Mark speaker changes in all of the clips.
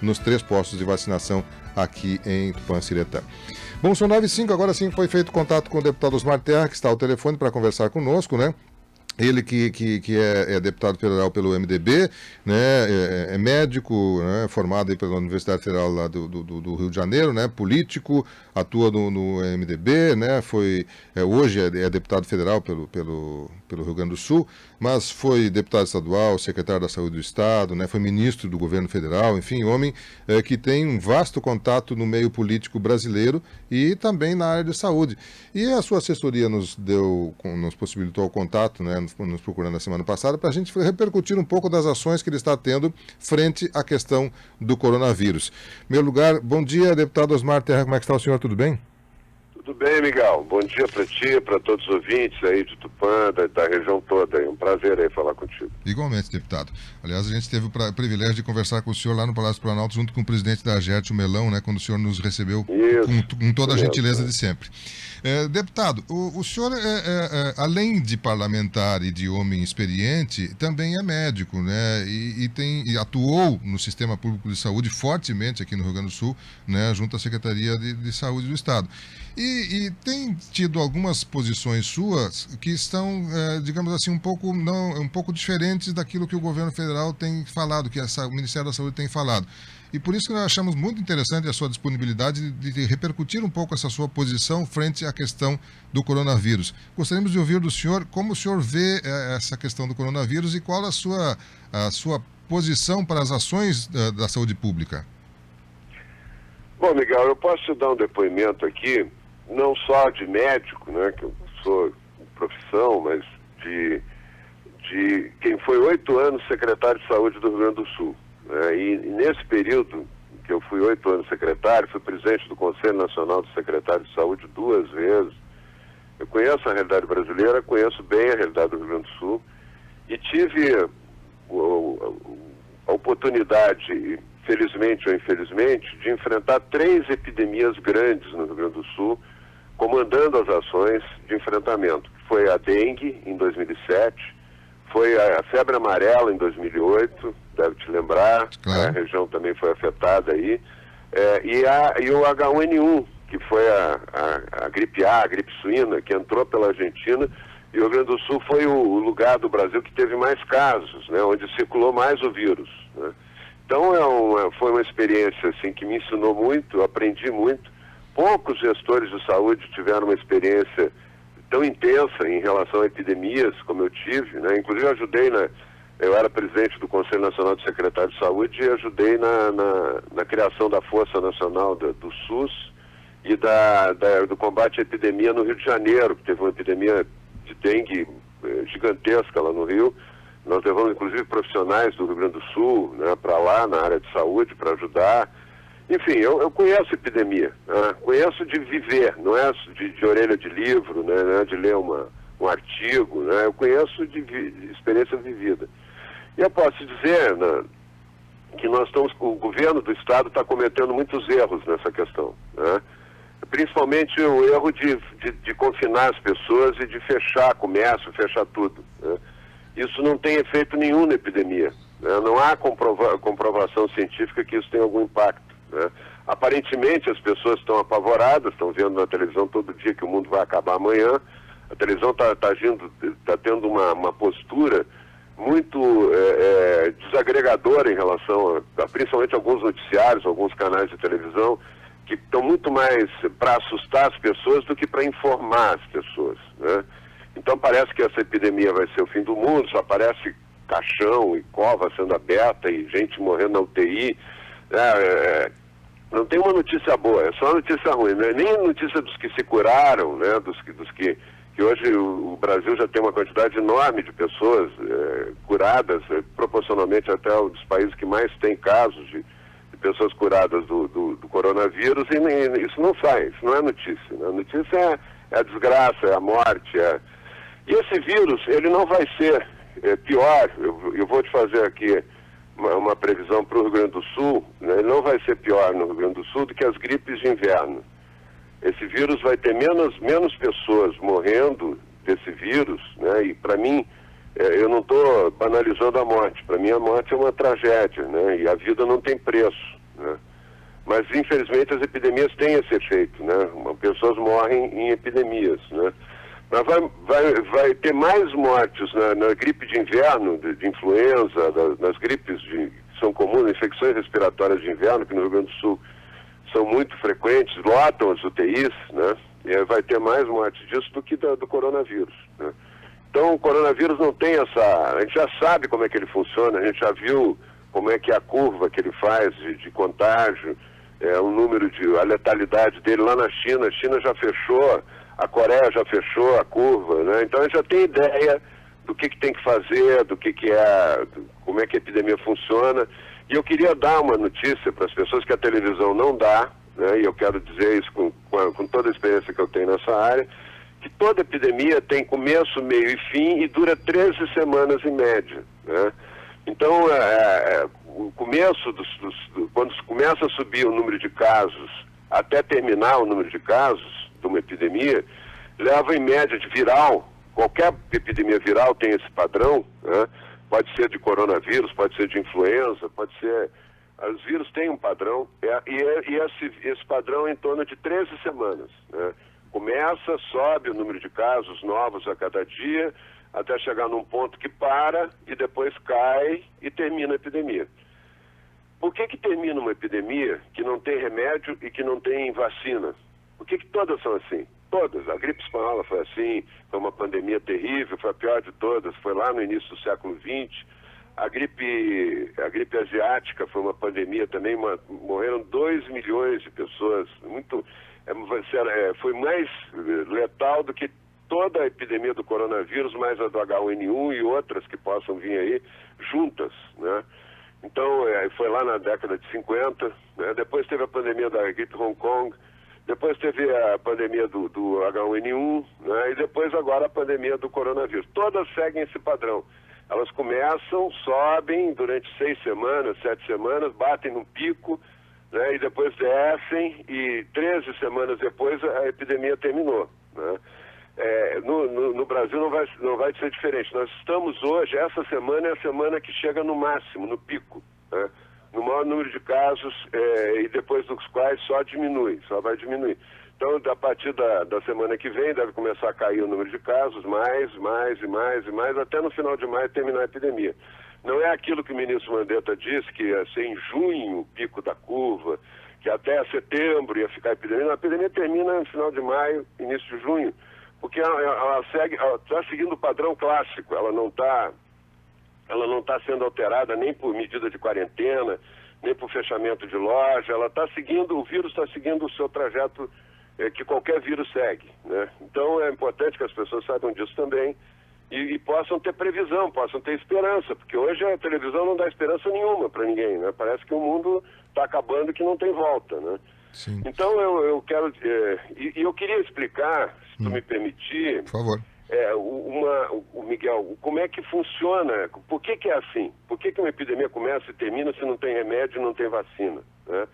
Speaker 1: nos 3 postos de vacinação aqui em Tupã-Ciretã. Bom, são 9h05, agora sim foi feito contato com o deputado Osmar Terra, que está ao telefone para conversar conosco, né? Ele que é deputado federal pelo MDB, né, é médico, né, formado aí pela Universidade Federal lá do Rio de Janeiro, né, político, atua no MDB, né, hoje é deputado federal pelo Rio Grande do Sul, mas foi deputado estadual, secretário da Saúde do Estado, né, foi ministro do governo federal, enfim, homem que tem um vasto contato no meio político brasileiro e também na área de saúde. E a sua assessoria nos possibilitou o contato, né, nos procurando na semana passada, para a gente repercutir um pouco das ações que ele está tendo frente à questão do coronavírus. Em meu lugar, bom dia, deputado Osmar Terra, como é que está o senhor? Tudo bem?
Speaker 2: Tudo bem, Miguel. Bom dia para ti, para todos os ouvintes aí de Tupã, da região toda. É um prazer aí falar contigo.
Speaker 1: Igualmente, deputado. Aliás, a gente teve o privilégio de conversar com o senhor lá no Palácio Planalto, junto com o presidente da AGERT, o Melão, né, quando o senhor nos recebeu com toda a gentileza de sempre. Deputado, o senhor, além de parlamentar e de homem experiente, também é médico, né, e atuou no Sistema Público de Saúde fortemente aqui no Rio Grande do Sul, né, junto à Secretaria de Saúde do Estado. E tem tido algumas posições suas que estão, digamos assim, um pouco diferentes daquilo que o governo federal tem falado, que o Ministério da Saúde tem falado. E por isso que nós achamos muito interessante a sua disponibilidade de repercutir um pouco essa sua posição frente à questão do coronavírus. Gostaríamos de ouvir do senhor como o senhor vê essa questão do coronavírus e qual a sua posição para as ações da saúde pública.
Speaker 2: Bom, Miguel, eu posso te dar um depoimento aqui, não só de médico, né, que eu sou de profissão, mas de quem foi 8 anos secretário de saúde do Rio Grande do Sul. E nesse período que eu fui 8 anos secretário, fui presidente do Conselho Nacional do Secretário de Saúde 2 vezes. Eu conheço a realidade brasileira, conheço bem a realidade do Rio Grande do Sul e tive a oportunidade, felizmente ou infelizmente, de enfrentar 3 epidemias grandes no Rio Grande do Sul, comandando as ações de enfrentamento. Foi a dengue em 2007, foi a febre amarela em 2008, deve te lembrar, claro. A região também foi afetada aí, e o H1N1, que foi a gripe A, a gripe suína, que entrou pela Argentina, e o Rio Grande do Sul foi o lugar do Brasil que teve mais casos, né, onde circulou mais o vírus, né. Então foi uma experiência assim, que me ensinou muito, aprendi muito. Poucos gestores de saúde tiveram uma experiência tão intensa em relação a epidemias como eu tive, né? Inclusive eu era presidente do Conselho Nacional de Secretários de Saúde e ajudei na criação da Força Nacional do SUS e do combate à epidemia no Rio de Janeiro, que teve uma epidemia de dengue gigantesca lá no Rio. Nós levamos inclusive profissionais do Rio Grande do Sul, né, para lá na área de saúde para ajudar. Enfim, eu conheço epidemia, né? Conheço de viver, não é de orelha de livro, né? Não é de ler um artigo, né? Eu conheço de experiência vivida. E eu posso dizer, né, que o governo do Estado está cometendo muitos erros nessa questão, né? Principalmente o erro de confinar as pessoas e de fechar comércio, fechar tudo, né? Isso não tem efeito nenhum na epidemia, né? Não há comprovação científica que isso tenha algum impacto, né? Aparentemente as pessoas estão apavoradas, estão vendo na televisão todo dia que o mundo vai acabar amanhã. A televisão está tendo uma postura muito desagregadora em relação principalmente alguns noticiários, alguns canais de televisão, que estão muito mais para assustar as pessoas do que para informar as pessoas, né? Então parece que essa epidemia vai ser o fim do mundo, só aparece caixão e cova sendo aberta e gente morrendo na UTI. Não tem uma notícia boa, é só notícia ruim, não é nem notícia dos que se curaram, né? Dos que hoje o Brasil já tem uma quantidade enorme de pessoas curadas, proporcionalmente até um dos países que mais tem casos de pessoas curadas do coronavírus, e isso não sai, isso não é notícia, né? A notícia é a desgraça, é a morte, E esse vírus, ele não vai ser pior, eu vou te fazer aqui uma previsão para o Rio Grande do Sul, né? Ele não vai ser pior no Rio Grande do Sul do que as gripes de inverno. Esse vírus vai ter menos pessoas morrendo desse vírus, né? E para mim, eu não estou banalizando a morte, para mim a morte é uma tragédia, né? E a vida não tem preço, mas infelizmente as epidemias têm esse efeito, né? Pessoas morrem em epidemias, né? Mas vai ter mais mortes na gripe de inverno, de influenza, nas gripes que são comuns, infecções respiratórias de inverno, que no Rio Grande do Sul são muito frequentes, lotam as UTIs, né? E vai ter mais mortes disso do que do coronavírus, né? Então o coronavírus não tem essa... A gente já sabe como é que ele funciona, a gente já viu como é que é a curva que ele faz de contágio, o número a letalidade dele lá na China. A China já fechou, a Coreia já fechou a curva, né? Então a gente já tem ideia do que tem que fazer, como é que a epidemia funciona. E eu queria dar uma notícia para as pessoas que a televisão não dá, né? E eu quero dizer isso com toda a experiência que eu tenho nessa área, que toda epidemia tem começo, meio e fim e dura 13 semanas em média, né? Então, o começo, quando começa a subir o número de casos, até terminar o número de casos de uma epidemia, leva em média de viral. Qualquer epidemia viral tem esse padrão, né? Pode ser de coronavírus, pode ser de influenza, pode ser... Os vírus têm um padrão, e esse padrão é em torno de 13 semanas, né? Começa, sobe o número de casos novos a cada dia, até chegar num ponto que para e depois cai e termina a epidemia. Por que termina uma epidemia que não tem remédio e que não tem vacina? Por que todas são assim? Todas. A gripe espanhola foi assim, foi uma pandemia terrível, foi a pior de todas, foi lá no início do século XX. A gripe asiática foi uma pandemia também, morreram 2 milhões de pessoas, foi mais letal do que toda a epidemia do coronavírus, mais a do H1N1 e outras que possam vir aí juntas, né? Então, foi lá na década de 50, né? Depois teve a pandemia da gripe Hong Kong, depois teve a pandemia do H1N1, né? E depois agora a pandemia do coronavírus. Todas seguem esse padrão. Elas começam, sobem durante 6 semanas, 7 semanas, batem num pico, né? E depois descem e 13 semanas depois a epidemia terminou, né? No Brasil não vai ser diferente. Nós estamos hoje, essa semana é a semana que chega no máximo, no pico, né? No maior número de casos, e depois dos quais só vai diminuir. Então, a partir da semana que vem, deve começar a cair o número de casos, mais, até no final de maio terminar a epidemia. Não é aquilo que o ministro Mandetta disse, que ia ser em junho o pico da curva, que até setembro ia ficar a epidemia. Não, a epidemia termina no final de maio, início de junho, porque ela está seguindo o padrão clássico, ela não está sendo alterada nem por medida de quarentena, nem por fechamento de loja, o vírus está seguindo o seu trajeto que qualquer vírus segue, né? Então é importante que as pessoas saibam disso também e possam ter previsão, possam ter esperança, porque hoje a televisão não dá esperança nenhuma para ninguém, né? Parece que o mundo está acabando e que não tem volta, né?
Speaker 1: Sim.
Speaker 2: Então eu quero... eu queria explicar, se tu me permitir...
Speaker 1: Por favor.
Speaker 2: Miguel, como é que funciona? Por que é assim? Por que uma epidemia começa e termina se não tem remédio e não tem vacina, né?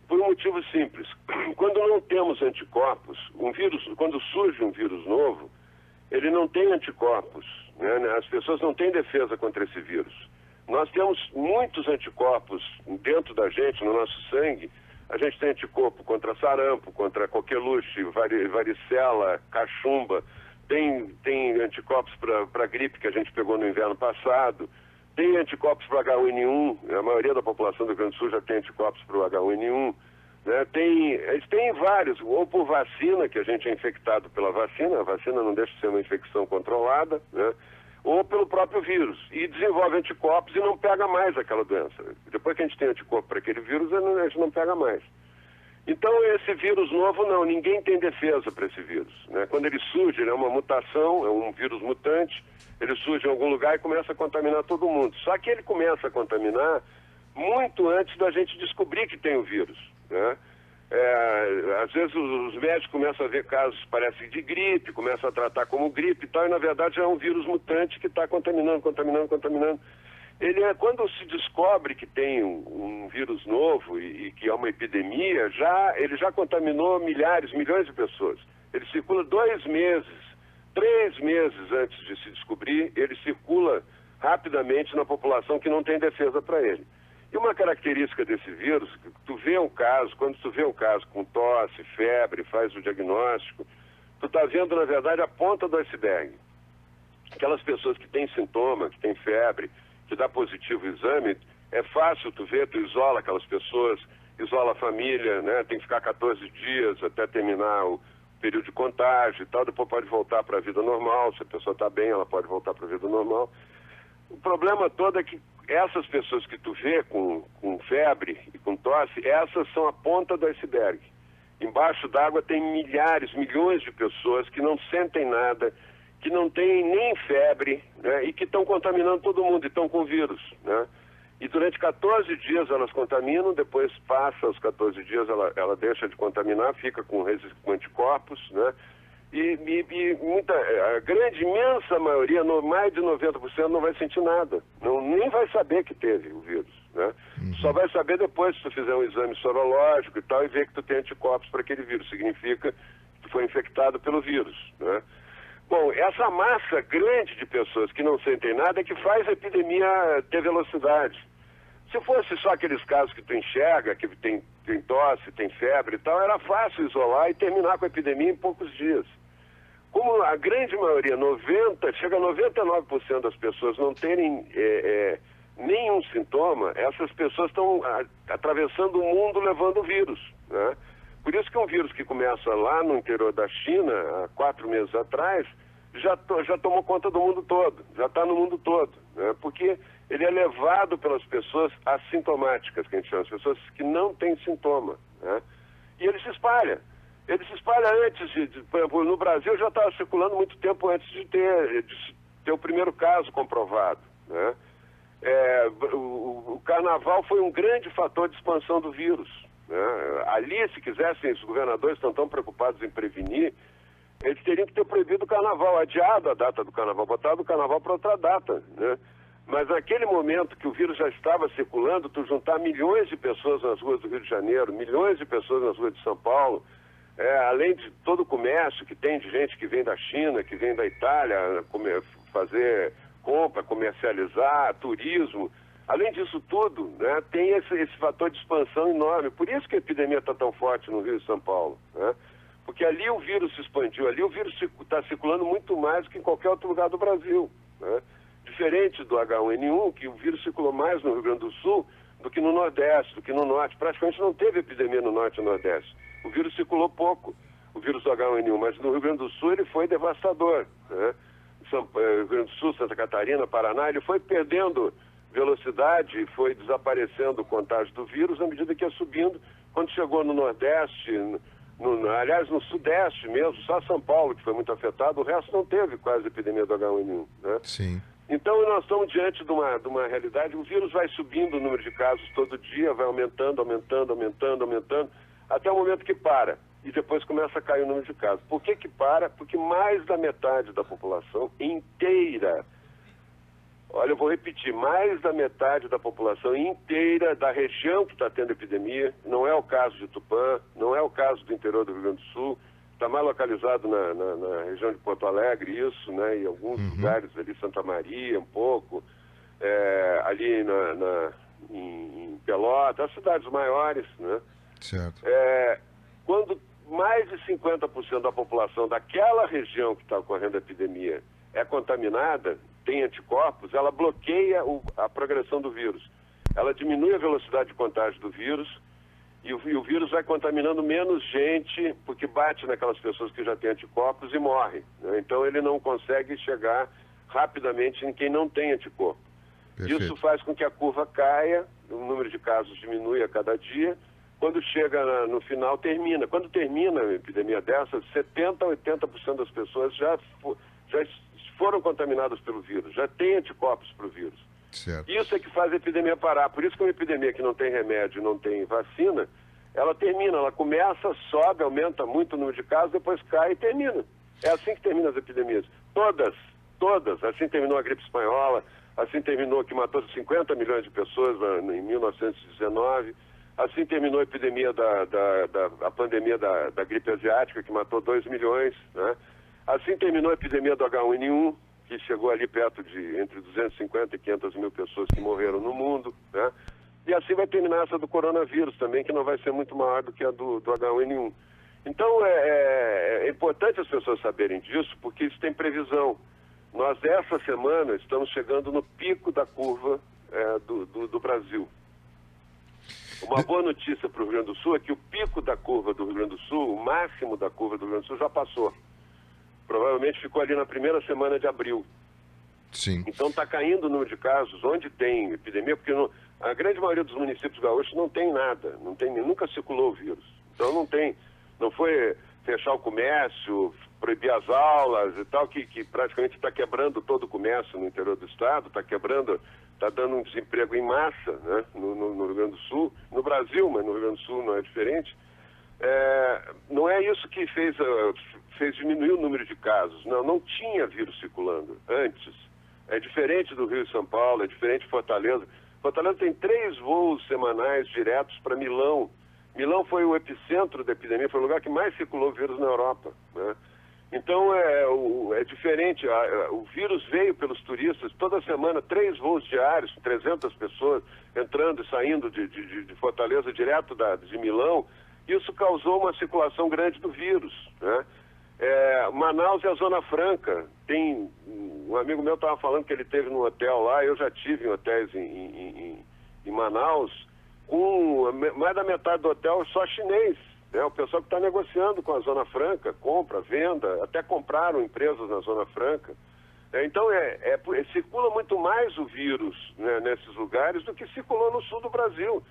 Speaker 2: Por um motivo simples. Quando não temos anticorpos, quando surge um vírus novo, ele não tem anticorpos, né? As pessoas não têm defesa contra esse vírus. Nós temos muitos anticorpos dentro da gente, no nosso sangue. A gente tem anticorpo contra sarampo, contra coqueluche, varicela, cachumba. Tem anticorpos para gripe que a gente pegou no inverno passado. Tem anticorpos para H1N1. A maioria da população do Rio Grande do Sul já tem anticorpos para o H1N1. Né? Eles têm vários, ou por vacina, que a gente é infectado pela vacina. A vacina não deixa de ser uma infecção controlada, né? Ou pelo próprio vírus. E desenvolve anticorpos e não pega mais aquela doença. Depois que a gente tem anticorpo para aquele vírus, a gente não pega mais. Então, esse vírus novo, não, ninguém tem defesa para esse vírus, né? Quando ele surge, ele é uma mutação, é um vírus mutante, ele surge em algum lugar e começa a contaminar todo mundo. Só que ele começa a contaminar muito antes da gente descobrir que tem o vírus, né? Às vezes os médicos começam a ver casos, parece de gripe, começam a tratar como gripe e tal, e na verdade é um vírus mutante que está contaminando. Quando se descobre que tem um vírus novo e que é uma epidemia, ele já contaminou milhões de pessoas. Ele circula 2 meses, 3 meses antes de se descobrir, ele circula rapidamente na população que não tem defesa para ele. E uma característica desse vírus, tu vê um caso, quando tu vê um caso com tosse, febre, faz o diagnóstico, tu está vendo, na verdade, a ponta do iceberg. Aquelas pessoas que têm sintoma, que têm febre, que dá positivo o exame, é fácil tu ver, tu isola aquelas pessoas, isola a família, né? Tem que ficar 14 dias até terminar o período de contágio e tal, depois pode voltar para a vida normal, se a pessoa está bem, ela pode voltar para a vida normal. O problema todo é que essas pessoas que tu vê com febre e com tosse, essas são a ponta do iceberg. Embaixo d'água tem milhares, milhões de pessoas que não sentem nada, que não têm nem febre, né, e que estão contaminando todo mundo, e estão com vírus, né? E durante 14 dias elas contaminam, depois passa os 14 dias, ela deixa de contaminar, fica com anticorpos, né? E a grande, imensa maioria, mais de 90%, não vai sentir nada. Nem vai saber que teve o vírus, né? Só vai saber depois, se tu fizer um exame sorológico e tal, e ver que tu tem anticorpos para aquele vírus. Significa que tu foi infectado pelo vírus, né? Bom, essa massa grande de pessoas que não sentem nada é que faz a epidemia ter velocidade. Se fosse só aqueles casos que tu enxerga, que tem tosse, tem febre e tal, era fácil isolar e terminar com a epidemia em poucos dias. Como a grande maioria, chega a 99% das pessoas não terem nenhum sintoma, essas pessoas estão atravessando o mundo levando o vírus, né? Por isso que um vírus que começa lá no interior da China, há 4 meses atrás, já tomou conta do mundo todo, já está no mundo todo, né? Porque ele é levado pelas pessoas assintomáticas, que a gente chama, as pessoas que não têm sintoma, né? E ele se espalha. Ele se espalha antes por exemplo, no Brasil já estava circulando muito tempo antes de ter o primeiro caso comprovado, né? O carnaval foi um grande fator de expansão do vírus, né? Ali, se quisessem, os governadores estão tão preocupados em prevenir, eles teriam que ter proibido o carnaval, adiado a data do carnaval, botado o carnaval para outra data, né? Mas naquele momento que o vírus já estava circulando, tu juntar milhões de pessoas nas ruas do Rio de Janeiro, milhões de pessoas nas ruas de São Paulo, além de todo o comércio que tem de gente que vem da China, que vem da Itália, fazer compra, comercializar, turismo. Além disso tudo, né, tem esse fator de expansão enorme. Por isso que a epidemia está tão forte no Rio e São Paulo, né? Porque ali o vírus se expandiu, ali o vírus está circulando muito mais do que em qualquer outro lugar do Brasil, né? Diferente do H1N1, que o vírus circulou mais no Rio Grande do Sul do que no Nordeste, do que no Norte. Praticamente não teve epidemia no Norte e no Nordeste. O vírus circulou pouco, o vírus do H1N1, mas no Rio Grande do Sul ele foi devastador, né? Rio Grande do Sul, Santa Catarina, Paraná, ele foi perdendo velocidade, foi desaparecendo o contágio do vírus à medida que ia subindo. Quando chegou no Nordeste, aliás, no Sudeste mesmo, só São Paulo que foi muito afetado, o resto não teve quase epidemia do H1N1, né?
Speaker 1: Sim.
Speaker 2: Então nós estamos diante de uma realidade, o vírus vai subindo o número de casos todo dia, vai aumentando, até o momento que para, e depois começa a cair o número de casos. Por que para? Porque mais da metade da população inteira, olha, eu vou repetir, mais da metade da população inteira da região que está tendo epidemia, não é o caso de Tupã, não é o caso do interior do Rio Grande do Sul, está mais localizado na região de Porto Alegre, isso, né, em alguns lugares ali, Santa Maria, um pouco, ali em Pelotas, as cidades maiores, né?
Speaker 1: Certo.
Speaker 2: Quando mais de 50% da população daquela região que está ocorrendo a epidemia é contaminada, tem anticorpos, ela bloqueia a progressão do vírus. Ela diminui a velocidade de contágio do vírus e o vírus vai contaminando menos gente, porque bate naquelas pessoas que já têm anticorpos e morre, né? Então ele não consegue chegar rapidamente em quem não tem anticorpo.
Speaker 1: Perfeito.
Speaker 2: Isso faz com que a curva caia, o número de casos diminui a cada dia. Quando chega no final, termina. Quando termina a epidemia dessa, 70% a 80% das pessoas já foram contaminadas pelo vírus, já têm anticorpos para o vírus.
Speaker 1: Certo.
Speaker 2: Isso é que faz a epidemia parar. Por isso que uma epidemia que não tem remédio, não tem vacina, ela termina, ela começa, sobe, aumenta muito o número de casos, depois cai e termina. É assim que terminam as epidemias. Todas. Assim terminou a gripe espanhola, assim terminou que matou 50 milhões de pessoas em 1919, assim terminou a epidemia a pandemia da gripe asiática, que matou 2 milhões, né? Assim terminou a epidemia do H1N1, que chegou ali perto de entre 250 e 500 mil pessoas que morreram no mundo, né? e assim vai terminar essa do coronavírus também, que não vai ser muito maior do que a do H1N1. Então é importante as pessoas saberem disso, porque isso tem previsão. Nós, essa semana, estamos chegando no pico da curva do Brasil. Uma boa notícia para o Rio Grande do Sul é que o pico da curva do Rio Grande do Sul, o máximo da curva do Rio Grande do Sul já passou. Provavelmente ficou ali na primeira semana de abril.
Speaker 1: Sim.
Speaker 2: Então está caindo o número de casos onde tem epidemia, porque a grande maioria dos municípios gaúchos não tem nada, nunca circulou o vírus. Então não foi fechar o comércio, proibir as aulas e tal, que praticamente está quebrando todo o comércio no interior do estado, está dando um desemprego em massa, né, no Rio Grande do Sul, no Brasil, mas no Rio Grande do Sul não é diferente. Não é isso que fez diminuir o número de casos. Não tinha vírus circulando antes. É diferente do Rio e São Paulo, é diferente de Fortaleza. Fortaleza tem 3 voos semanais diretos para Milão. Milão foi o epicentro da epidemia, foi o lugar que mais circulou vírus na Europa, né? Então é diferente, o vírus veio pelos turistas, toda semana 3 voos diários, 300 pessoas entrando e saindo de Fortaleza direto de Milão. Isso causou uma circulação grande do vírus, né? Manaus é a Zona Franca. Um amigo meu estava falando que ele esteve num hotel lá, eu já tive em hotéis em Manaus, com mais da metade do hotel só chinês, né? O pessoal que está negociando com a Zona Franca, compra, venda, até compraram empresas na Zona Franca. Então circula muito mais o vírus, né, nesses lugares do que circulou no sul do Brasil.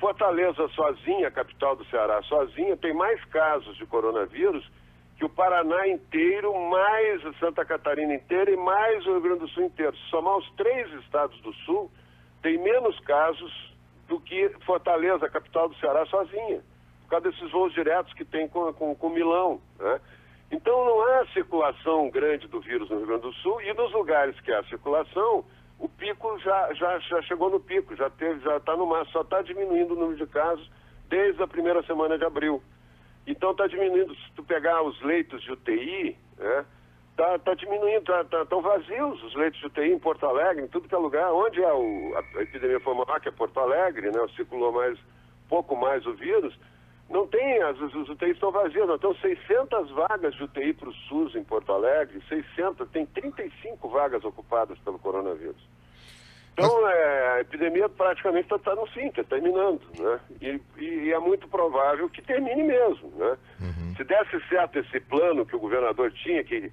Speaker 2: Fortaleza sozinha, a capital do Ceará sozinha, tem mais casos de coronavírus que o Paraná inteiro, mais a Santa Catarina inteira e mais o Rio Grande do Sul inteiro. Se somar os 3 estados do sul, tem menos casos do que Fortaleza, a capital do Ceará, sozinha, por causa desses voos diretos que tem com Milão, né? Então não há circulação grande do vírus no Rio Grande do Sul, e nos lugares que há circulação, o pico já chegou no pico, já está no máximo, só está diminuindo o número de casos desde a primeira semana de abril. Então está diminuindo. Se tu pegar os leitos de UTI, né, tá diminuindo, estão vazios os leitos de UTI em Porto Alegre, em tudo que é lugar. Onde a epidemia foi maior, que é Porto Alegre, né, circulou pouco mais o vírus, não tem, os UTIs estão vazios. Nós temos 600 vagas de UTI para o SUS em Porto Alegre, 600, tem 35 vagas ocupadas pelo coronavírus. Então, a epidemia praticamente está no fim, está terminando, né? E é muito provável que termine mesmo, né?
Speaker 1: Uhum.
Speaker 2: Se desse certo esse plano que o governador tinha que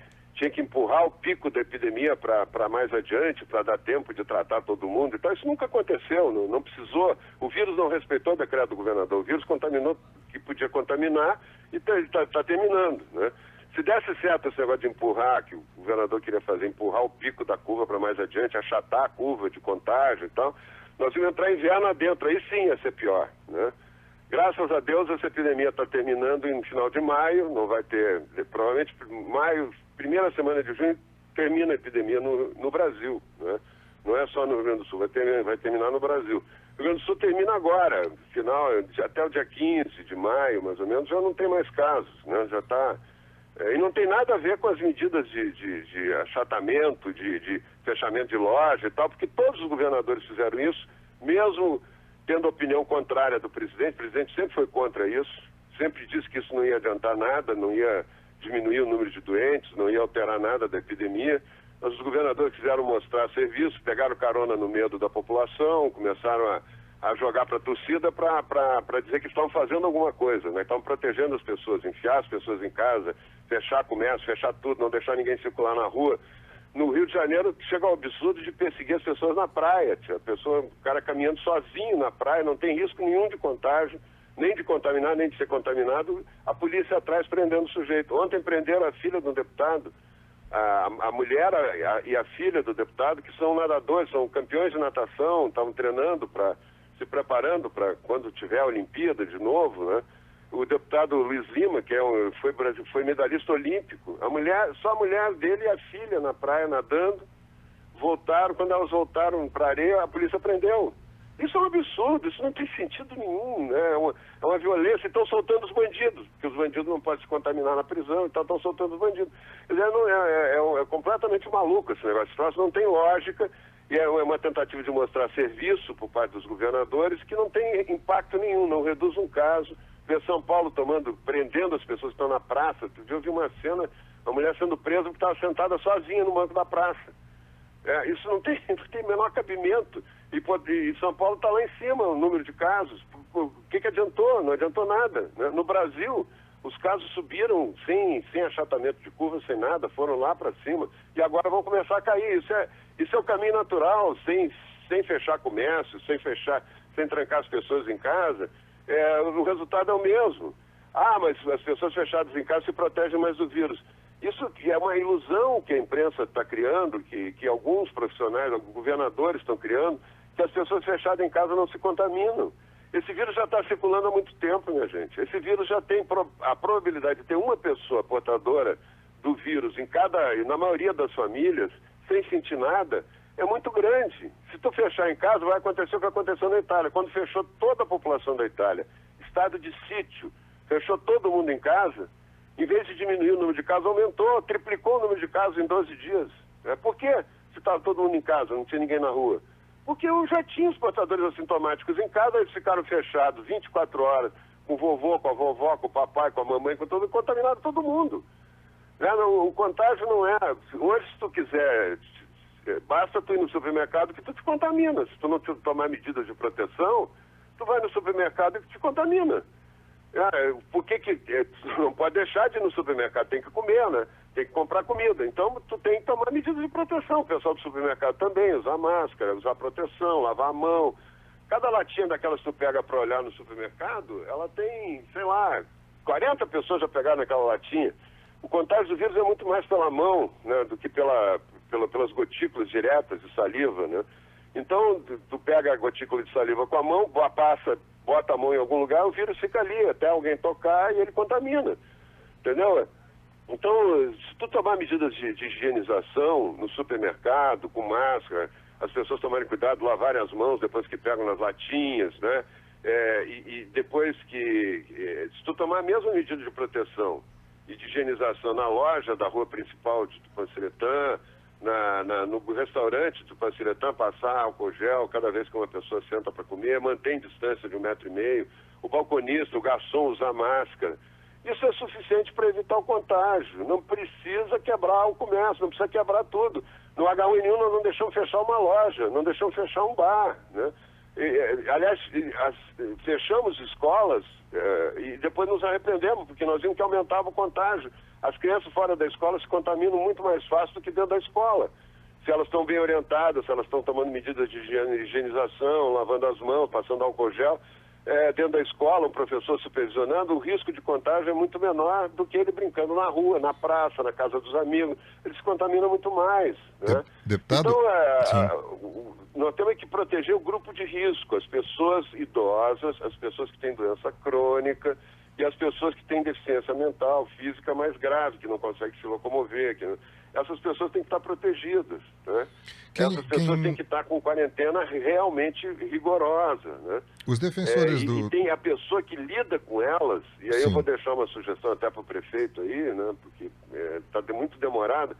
Speaker 2: empurrar o pico da epidemia para mais adiante, para dar tempo de tratar todo mundo, então isso nunca aconteceu, não precisou. O vírus não respeitou o decreto do governador, o vírus contaminou o que podia contaminar e está terminando, né? Se desse certo esse negócio de empurrar, que o governador queria fazer, empurrar o pico da curva para mais adiante, achatar a curva de contágio e tal, nós íamos entrar inverno adentro, aí sim ia ser pior, né? Graças a Deus essa epidemia está terminando em final de maio, não vai ter, provavelmente maio, primeira semana de junho, termina a epidemia no Brasil, né? Não é só no Rio Grande do Sul, vai terminar no Brasil. O Rio Grande do Sul termina agora, final, até o dia 15 de maio, mais ou menos, já não tem mais casos, né? Já está... E não tem nada a ver com as medidas de achatamento, de fechamento de loja e tal, porque todos os governadores fizeram isso, mesmo tendo opinião contrária do presidente. O presidente sempre foi contra isso, sempre disse que isso não ia adiantar nada, não ia diminuir o número de doentes, não ia alterar nada da epidemia. Mas os governadores quiseram mostrar serviço, pegaram carona no medo da população, começaram a jogar para a torcida para dizer que estão fazendo alguma coisa, né? Estão protegendo as pessoas, enfiar as pessoas em casa, fechar comércio, fechar tudo, não deixar ninguém circular na rua. No Rio de Janeiro chega ao absurdo de perseguir as pessoas na praia. O cara caminhando sozinho na praia, não tem risco nenhum de contágio, nem de contaminar, nem de ser contaminado. A polícia atrás prendendo o sujeito. Ontem prenderam a filha do deputado, a mulher e a filha do deputado, que são nadadores, são campeões de natação, estavam treinando, se preparando para quando tiver a Olimpíada de novo, né? O deputado Luiz Lima, que foi medalhista olímpico, só a mulher dele e a filha na praia nadando, quando elas voltaram para a areia, a polícia prendeu. Isso é um absurdo, isso não tem sentido nenhum, né? É uma violência, e estão soltando os bandidos, porque os bandidos não podem se contaminar na prisão, então estão soltando os bandidos. Quer dizer, é completamente maluco esse negócio, esse troço não tem lógica, E é uma tentativa de mostrar serviço por parte dos governadores que não tem impacto nenhum, não reduz um caso. Ver São Paulo prendendo as pessoas que estão na praça. Outro dia eu vi uma cena, uma mulher sendo presa porque estava sentada sozinha no banco da praça. Isso não tem menor cabimento. E São Paulo está lá em cima, o número de casos. O que adiantou? Não adiantou nada, né? No Brasil, os casos subiram sem achatamento de curva, sem nada, foram lá para cima. E agora vão começar a cair. Isso é o caminho natural, sem fechar comércio, sem trancar as pessoas em casa. O resultado é o mesmo. Mas as pessoas fechadas em casa se protegem mais do vírus. Isso é uma ilusão que a imprensa está criando, que alguns profissionais, alguns governadores estão criando, que as pessoas fechadas em casa não se contaminam. Esse vírus já está circulando há muito tempo, minha gente. Esse vírus já tem a probabilidade de ter uma pessoa portadora do vírus na maioria das famílias, sem sentir nada, é muito grande. Se tu fechar em casa, vai acontecer o que aconteceu na Itália. Quando fechou toda a população da Itália, estado de sítio, fechou todo mundo em casa, em vez de diminuir o número de casos, aumentou, triplicou o número de casos em 12 dias. Por quê? Se estava todo mundo em casa, não tinha ninguém na rua. Porque eu já tinha os portadores assintomáticos em casa, eles ficaram fechados 24 horas, com o vovô, com a vovó, com o papai, com a mamãe, contaminado todo mundo. O contágio não é... Hoje, se tu quiser, basta tu ir no supermercado que tu te contamina. Se tu não tomar medidas de proteção, tu vai no supermercado e te contamina. Por que tu não pode deixar de ir no supermercado? Tem que comer, né? Tem que comprar comida. Então, tu tem que tomar medidas de proteção. O pessoal do supermercado também, usar máscara, usar proteção, lavar a mão. Cada latinha daquelas que tu pega para olhar no supermercado, ela tem, 40 pessoas já pegaram naquela latinha. O contágio do vírus é muito mais pela mão, né, do que pelas gotículas diretas de saliva, né? Então, tu pega a gotícula de saliva com a mão, bota a mão em algum lugar, o vírus fica ali, até alguém tocar e ele contamina. Entendeu? Então, se tu tomar medidas de higienização no supermercado, com máscara, as pessoas tomarem cuidado, lavarem as mãos depois que pegam nas latinhas, né? E depois se tu tomar a mesma medida de proteção e de higienização na loja da rua principal de Tupanciretã, no restaurante de Tupanciretã, passar álcool gel cada vez que uma pessoa senta para comer, mantém distância de 1,5 m, o balconista, o garçom usar máscara. Isso é suficiente para evitar o contágio. Não precisa quebrar o comércio, não precisa quebrar tudo. No H1N1 nós não deixamos fechar uma loja, não deixamos fechar um bar, né? Aliás, fechamos escolas e depois nos arrependemos, porque nós vimos que aumentava o contágio. As crianças fora da escola se contaminam muito mais fácil do que dentro da escola. Se elas estão bem orientadas, se elas estão tomando medidas de higienização, lavando as mãos, passando álcool gel, dentro da escola, um professor supervisionando, o risco de contágio é muito menor do que ele brincando na rua, na praça, na casa dos amigos. Ele se contamina muito mais, né?
Speaker 1: Deputado?
Speaker 2: Então, nós temos que proteger o grupo de risco, as pessoas idosas, as pessoas que têm doença crônica e as pessoas que têm deficiência mental, física mais grave, que não conseguem se locomover. Essas pessoas têm que estar protegidas, né? Essas pessoas têm que estar com quarentena realmente rigorosa, né?
Speaker 1: Os defensores
Speaker 2: E tem a pessoa que lida com elas, e aí eu vou deixar uma sugestão até para o prefeito aí, né? Porque está muito demorado.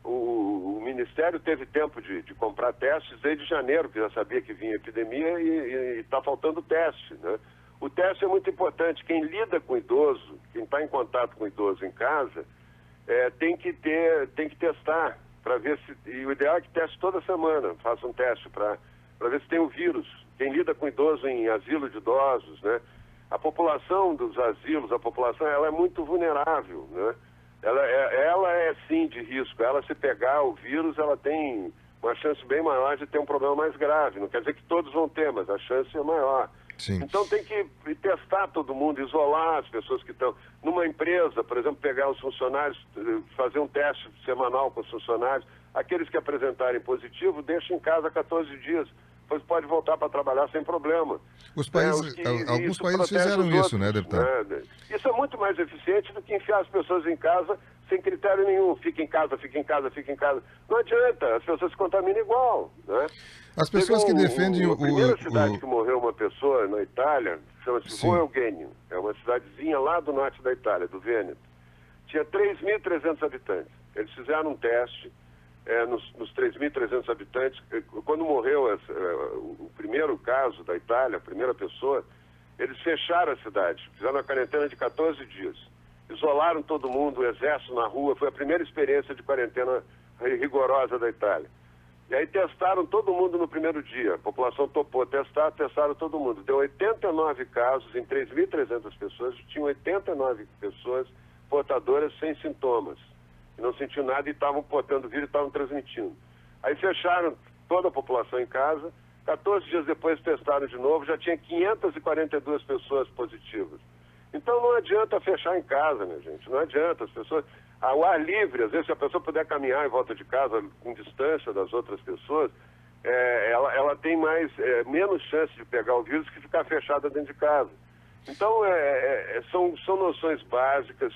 Speaker 2: O Ministério teve tempo de comprar testes desde janeiro, que já sabia que vinha epidemia, e está faltando teste, né? O teste é muito importante. Quem lida com idoso, quem está em contato com idoso em casa, tem que testar para ver se... E o ideal é que teste toda semana, faça um teste para ver se tem o vírus. Quem lida com idoso em asilo de idosos, né? A população dos asilos, ela é muito vulnerável, né? Ela é sim de risco. Ela, se pegar o vírus, ela tem uma chance bem maior de ter um problema mais grave. Não quer dizer que todos vão ter, mas a chance é maior.
Speaker 1: Sim.
Speaker 2: Então tem que testar todo mundo, isolar as pessoas que estão... Numa empresa, por exemplo, pegar os funcionários, fazer um teste semanal com os funcionários. Aqueles que apresentarem positivo, deixa em casa 14 dias. Depois pode voltar para trabalhar sem problema.
Speaker 1: Alguns países fizeram isso, né, deputado?
Speaker 2: Né? Isso é muito mais eficiente do que enfiar as pessoas em casa sem critério nenhum. Fica em casa, fica em casa, fica em casa. Não adianta, as pessoas se contaminam igual, né?
Speaker 1: As pessoas que defendem
Speaker 2: a primeira cidade que morreu uma pessoa na Itália chama-se Vô Eugênio. É uma cidadezinha lá do norte da Itália, do Vêneto. Tinha 3.300 habitantes. Eles fizeram um teste, nos 3.300 habitantes. Quando morreu o primeiro caso da Itália, a primeira pessoa, eles fecharam a cidade, fizeram uma quarentena de 14 dias. Isolaram todo mundo, o exército na rua, foi a primeira experiência de quarentena rigorosa da Itália. E aí testaram todo mundo no primeiro dia, a população topou testar, testaram todo mundo. Deu 89 casos em 3.300 pessoas, tinham 89 pessoas portadoras sem sintomas. Que não sentiam nada e estavam portando vírus e estavam transmitindo. Aí fecharam toda a população em casa, 14 dias depois testaram de novo, já tinha 542 pessoas positivas. Então não adianta fechar em casa, minha gente, não adianta. As pessoas, ao ar livre, às vezes se a pessoa puder caminhar em volta de casa com distância das outras pessoas, ela tem menos chance de pegar o vírus que ficar fechada dentro de casa. Então são noções básicas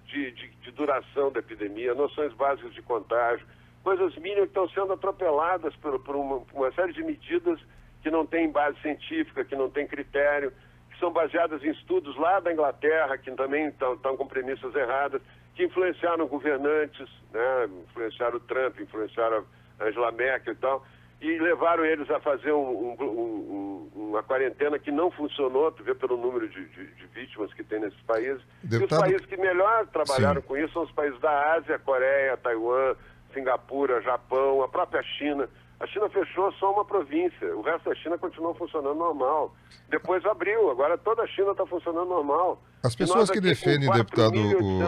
Speaker 2: de duração da epidemia, noções básicas de contágio, coisas mínimas que estão sendo atropeladas por uma série de medidas que não têm base científica, que não têm critério, que são baseadas em estudos lá da Inglaterra, que também estão com premissas erradas, que influenciaram governantes, né? Influenciaram o Trump, influenciaram a Angela Merkel e tal, e levaram eles a fazer uma quarentena que não funcionou, tu vê pelo número de vítimas que tem nesses países.
Speaker 1: Deputado...
Speaker 2: E os países que melhor trabalharam
Speaker 1: Sim.
Speaker 2: com isso são os países da Ásia, Coreia, Taiwan, Singapura, Japão, a própria China. A China fechou só uma província, o resto da China continuou funcionando normal. Depois abriu, agora toda a China está funcionando normal.
Speaker 1: As pessoas que defendem, deputado,
Speaker 2: nenhum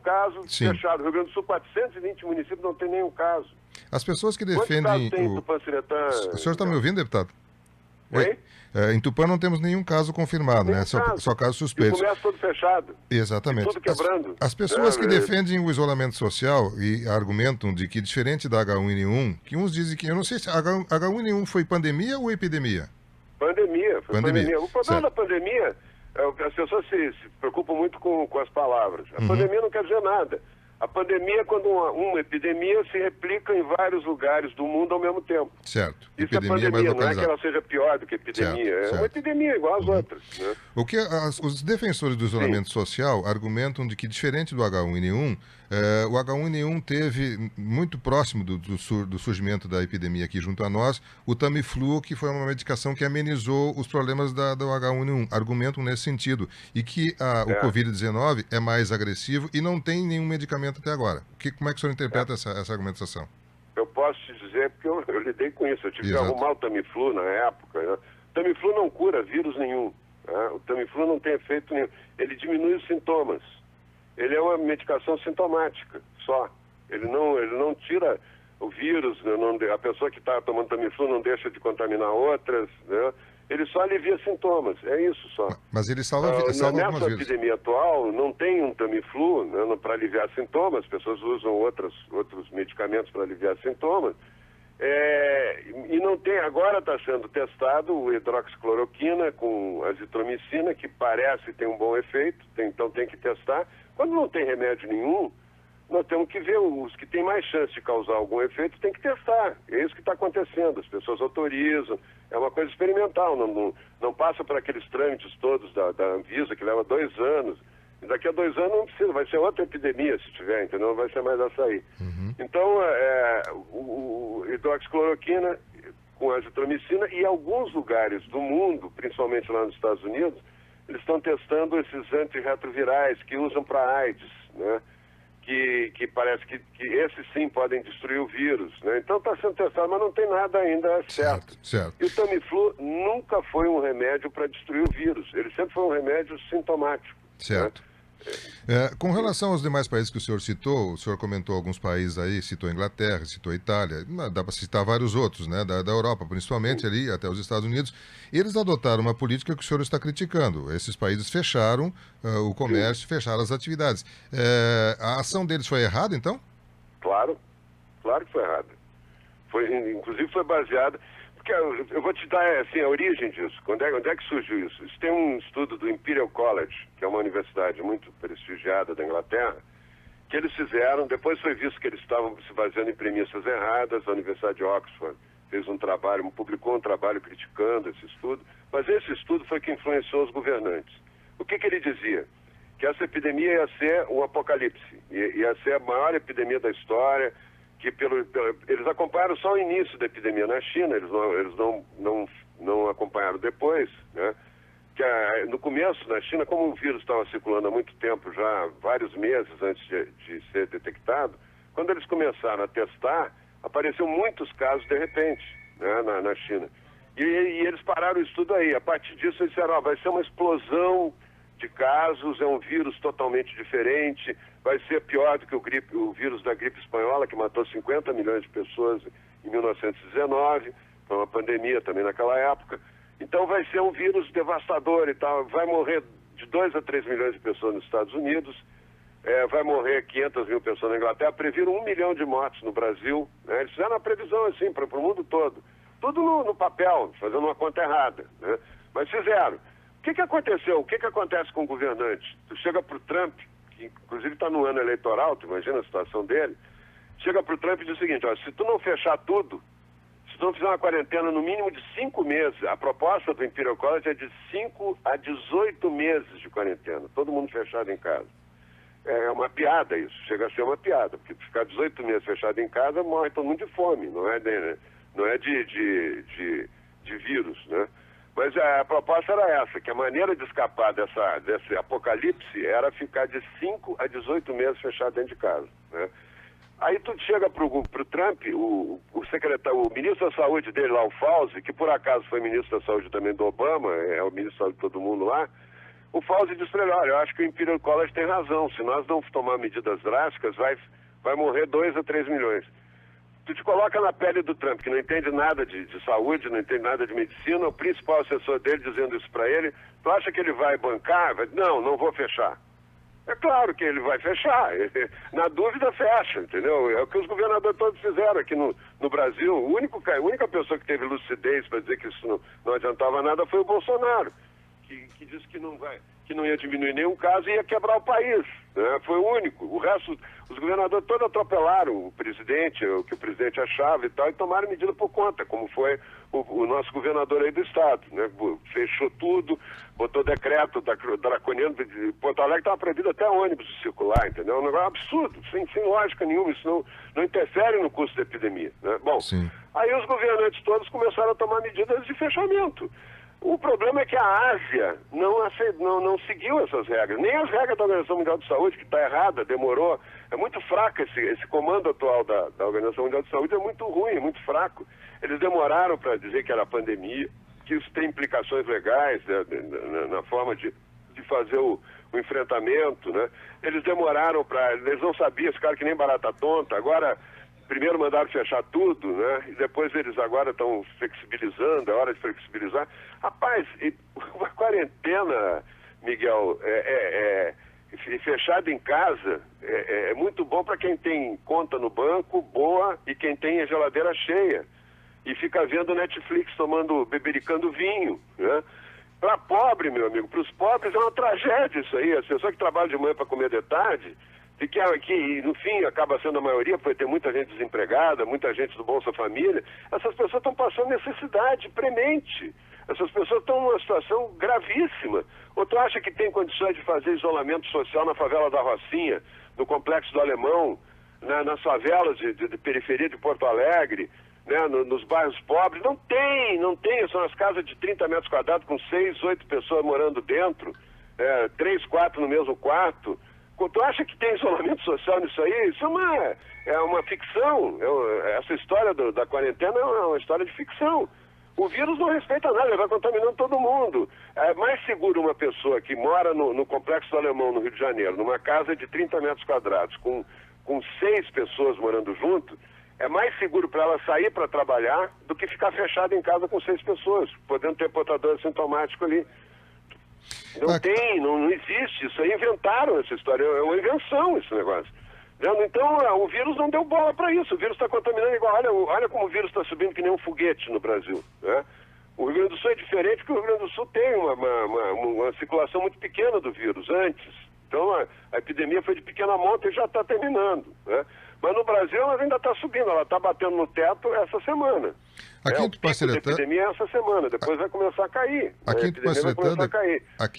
Speaker 2: caso
Speaker 1: sim.
Speaker 2: fechado. O Rio Grande do Sul, 420 municípios, não tem nenhum caso.
Speaker 1: As pessoas que defendem... O senhor está me ouvindo, deputado? Oi? Em Tupã não temos nenhum caso confirmado, né? Só casos suspeitos.
Speaker 2: O comércio todo fechado.
Speaker 1: Exatamente.
Speaker 2: Tudo quebrando.
Speaker 1: As pessoas que defendem o isolamento social e argumentam de que, diferente da H1N1, que uns dizem que... Eu não sei se H1N1 foi pandemia ou epidemia?
Speaker 2: Pandemia. Foi pandemia. O problema
Speaker 1: certo.
Speaker 2: da pandemia, as pessoas se preocupam muito com as palavras. A pandemia não quer dizer nada. A pandemia é quando uma epidemia se replica em vários lugares do mundo ao mesmo tempo.
Speaker 1: Certo.
Speaker 2: Isso epidemia é pandemia, não é que ela seja pior do que epidemia.
Speaker 1: Certo.
Speaker 2: É uma epidemia igual às outras. Né?
Speaker 1: O que os defensores do isolamento social argumentam de que, diferente do H1N1, o H1N1 teve, muito próximo do surgimento da epidemia aqui junto a nós, o Tamiflu, que foi uma medicação que amenizou os problemas do H1N1. Argumentam nesse sentido. E que o Covid-19 é mais agressivo e não tem nenhum medicamento até agora. Como é que o senhor interpreta essa argumentação?
Speaker 2: Eu posso te dizer porque eu lidei com isso. Eu tive que arrumar o Tamiflu na época. Né? O Tamiflu não cura vírus nenhum. Né? O Tamiflu não tem efeito nenhum. Ele diminui os sintomas. Ele é uma medicação sintomática só. Ele não tira o vírus. A pessoa que está tomando Tamiflu não deixa de contaminar outras. Né? Ele só alivia sintomas, é isso só.
Speaker 1: Mas ele salva algumas vidas.
Speaker 2: Nessa epidemia atual, não tem um Tamiflu, né, para aliviar sintomas, as pessoas usam outros medicamentos para aliviar sintomas, e não tem, agora está sendo testado o hidroxicloroquina com azitromicina, que parece ter um bom efeito, então tem que testar. Quando não tem remédio nenhum, nós temos que ver os que têm mais chance de causar algum efeito, tem que testar. É isso que está acontecendo, as pessoas autorizam, é uma coisa experimental, não passa por aqueles trâmites todos da Anvisa, que leva 2 anos. E daqui a 2 anos não precisa, vai ser outra epidemia se tiver, entendeu? Não vai ser mais essa aí. Então, o hidroxicloroquina com azitromicina, e alguns lugares do mundo, principalmente lá nos Estados Unidos, eles estão testando esses antirretrovirais que usam para AIDS, né? Que parece que esses sim podem destruir o vírus, né? Então está sendo testado, mas não tem nada ainda certo. E o Tamiflu nunca foi um remédio para destruir o vírus, ele sempre foi um remédio sintomático.
Speaker 1: Certo.
Speaker 2: Né?
Speaker 1: Com relação aos demais países que o senhor citou, o senhor comentou alguns países aí, citou a Inglaterra, citou a Itália, dá para citar vários outros, né, da Europa, principalmente ali até os Estados Unidos. Eles adotaram uma política que o senhor está criticando. Esses países fecharam o comércio, fecharam as atividades. A ação deles foi errada, então?
Speaker 2: Claro que foi errada. Inclusive foi baseada... Porque eu vou te dar assim, a origem disso. Onde é que surgiu isso? Isso tem um estudo do Imperial College, que é uma universidade muito prestigiada da Inglaterra, que eles fizeram, depois foi visto que eles estavam se baseando em premissas erradas. A Universidade de Oxford fez um trabalho, publicou um trabalho criticando esse estudo, mas esse estudo foi que influenciou os governantes. O que ele dizia? Que essa epidemia ia ser um apocalipse, ia ser a maior epidemia da história, eles acompanharam só o início da epidemia na China, eles não acompanharam depois, né? Que no começo na China, como o vírus estava circulando há muito tempo, já vários meses antes de ser detectado, quando eles começaram a testar, apareceram muitos casos de repente, né, na China. E eles pararam o estudo aí. A partir disso eles disseram, vai ser uma explosão de casos, é um vírus totalmente diferente, vai ser pior do que o vírus da gripe espanhola, que matou 50 milhões de pessoas em 1919, foi uma pandemia também naquela época. Então vai ser um vírus devastador e tal, vai morrer de 2 a 3 milhões de pessoas nos Estados Unidos, vai morrer 500 mil pessoas na Inglaterra, previram 1 milhão de mortes no Brasil, né? Eles fizeram uma previsão assim para o mundo todo, tudo no papel, fazendo uma conta errada, né? Mas fizeram. O que aconteceu? O que acontece com o governante? Tu chega para o Trump, que inclusive está no ano eleitoral, tu imagina a situação dele, chega para o Trump e diz o seguinte, se tu não fechar tudo, se tu não fizer uma quarentena no mínimo de 5 meses, a proposta do Imperial College é de 5 a 18 meses de quarentena, todo mundo fechado em casa. É uma piada isso, chega a ser uma piada, porque ficar 18 meses fechado em casa, morre todo mundo de fome, não é de vírus, né? Mas a proposta era essa, que a maneira de escapar desse apocalipse era ficar de 5 a 18 meses fechado dentro de casa, né? Aí tu chega pro Trump, o ministro da Saúde dele lá, o Fauci, que por acaso foi ministro da Saúde também do Obama, é o ministro da Saúde de todo mundo lá, o Fauci disse para ele, olha, eu acho que o Imperial College tem razão, se nós não tomar medidas drásticas, vai morrer 2 a 3 milhões. Tu te coloca na pele do Trump, que não entende nada de saúde, não entende nada de medicina, o principal assessor dele dizendo isso para ele, tu acha que ele vai bancar? Não vou fechar. É claro que ele vai fechar, na dúvida fecha, entendeu? É o que os governadores todos fizeram aqui no Brasil. A única pessoa que teve lucidez para dizer que isso não adiantava nada foi o Bolsonaro, que disse que não ia diminuir nenhum caso e ia quebrar o país, né? Foi o único. O resto, os governadores todos atropelaram o presidente, o que o presidente achava e tal, e tomaram medida por conta, como foi o nosso governador aí do estado, né? Fechou tudo, botou decreto draconiano, Porto Alegre estava proibido até ônibus de circular, entendeu? Um negócio absurdo, sem lógica nenhuma, isso não interfere no curso da epidemia, né? Bom, sim. Aí os governantes todos começaram a tomar medidas de fechamento. O problema é que a Ásia não seguiu essas regras, nem as regras da Organização Mundial de Saúde, que está errada, demorou, é muito fraco esse comando atual da Organização Mundial de Saúde, é muito ruim, é muito fraco. Eles demoraram para dizer que era pandemia, que isso tem implicações legais na forma de fazer o enfrentamento, né? Eles demoraram eles não sabiam, ficaram que nem barata tonta, agora... Primeiro mandaram fechar tudo, né? E depois eles agora estão flexibilizando, é hora de flexibilizar. Rapaz, a quarentena, Miguel, fechado em casa, é muito bom para quem tem conta no banco, boa, e quem tem a geladeira cheia. E fica vendo Netflix, bebericando vinho, né? Para pobre, meu amigo, para os pobres é uma tragédia isso aí. As pessoas que trabalham de manhã para comer de tarde... E que, no fim, acaba sendo a maioria, porque tem muita gente desempregada, muita gente do Bolsa Família, essas pessoas estão passando necessidade premente. Essas pessoas estão numa situação gravíssima. Ou tu acha que tem condições de fazer isolamento social na favela da Rocinha, no Complexo do Alemão, nas favelas de periferia de Porto Alegre, né, nos bairros pobres? Não tem. São as casas de 30 metros quadrados com 6, 8 pessoas morando dentro, 3, 4 no mesmo quarto. Tu acha que tem isolamento social nisso aí? Isso é uma ficção. Essa história da quarentena é uma história de ficção. O vírus não respeita nada, ele vai contaminando todo mundo. É mais seguro uma pessoa que mora no Complexo do Alemão, no Rio de Janeiro, numa casa de 30 metros quadrados, com 6 pessoas morando junto, é mais seguro para ela sair para trabalhar do que ficar fechada em casa com 6 pessoas, podendo ter portador assintomático ali. Não existe isso aí, inventaram essa história, é uma invenção esse negócio. Então o vírus não deu bola para isso, o vírus está contaminando igual, olha como o vírus está subindo que nem um foguete no Brasil, né? O Rio Grande do Sul é diferente porque o Rio Grande do Sul tem uma circulação muito pequena do vírus antes, então a epidemia foi de pequena monta e já está terminando, né? Mas no Brasil ela ainda está subindo, ela está batendo no teto essa semana.
Speaker 1: Aqui
Speaker 2: o pico da epidemia é essa semana, depois vai começar a cair.
Speaker 1: Aqui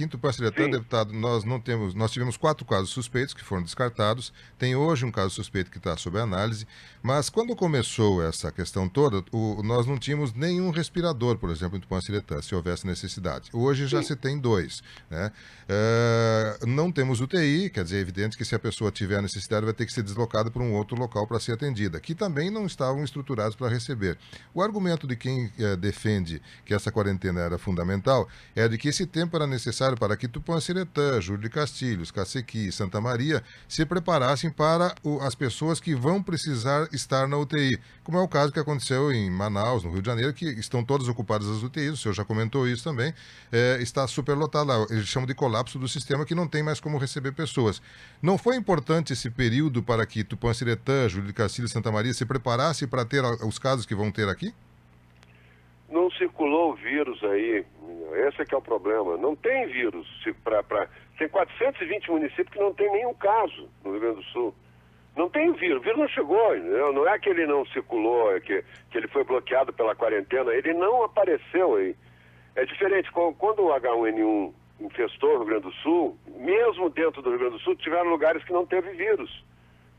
Speaker 1: em Tupanciretã, deputado, nós tivemos 4 casos suspeitos que foram descartados, tem hoje um caso suspeito que está sob análise, mas quando começou essa questão toda, nós não tínhamos nenhum respirador, por exemplo, em Tupanciretã, se houvesse necessidade. Hoje já se tem 2, né? Não temos UTI, quer dizer, é evidente que se a pessoa tiver necessidade vai ter que ser deslocada para um outro local para ser atendida, que também não estavam estruturados para receber. O argumento de quem defende que essa quarentena era fundamental é de que esse tempo era necessário para que Tupanciretã, Júlio de Castilhos, Cacequi e Santa Maria se preparassem para as pessoas que vão precisar estar na UTI, como é o caso que aconteceu em Manaus, no Rio de Janeiro, que estão todas ocupadas as UTIs, o senhor já comentou isso também, está superlotado lá, eles chamam de colapso do sistema, que não tem mais como receber pessoas. Não foi importante esse período para que Tupanciretã, Júlio de Castilhos e Santa Maria se preparasse para ter os casos que vão ter aqui?
Speaker 2: Não circulou o vírus aí, esse é que é o problema. Não tem vírus. Tem 420 municípios que não tem nenhum caso no Rio Grande do Sul. Não tem vírus, o vírus não chegou, não é que ele não circulou, é que ele foi bloqueado pela quarentena, ele não apareceu aí. É diferente, quando o H1N1 infestou o Rio Grande do Sul, mesmo dentro do Rio Grande do Sul, tiveram lugares que não teve vírus.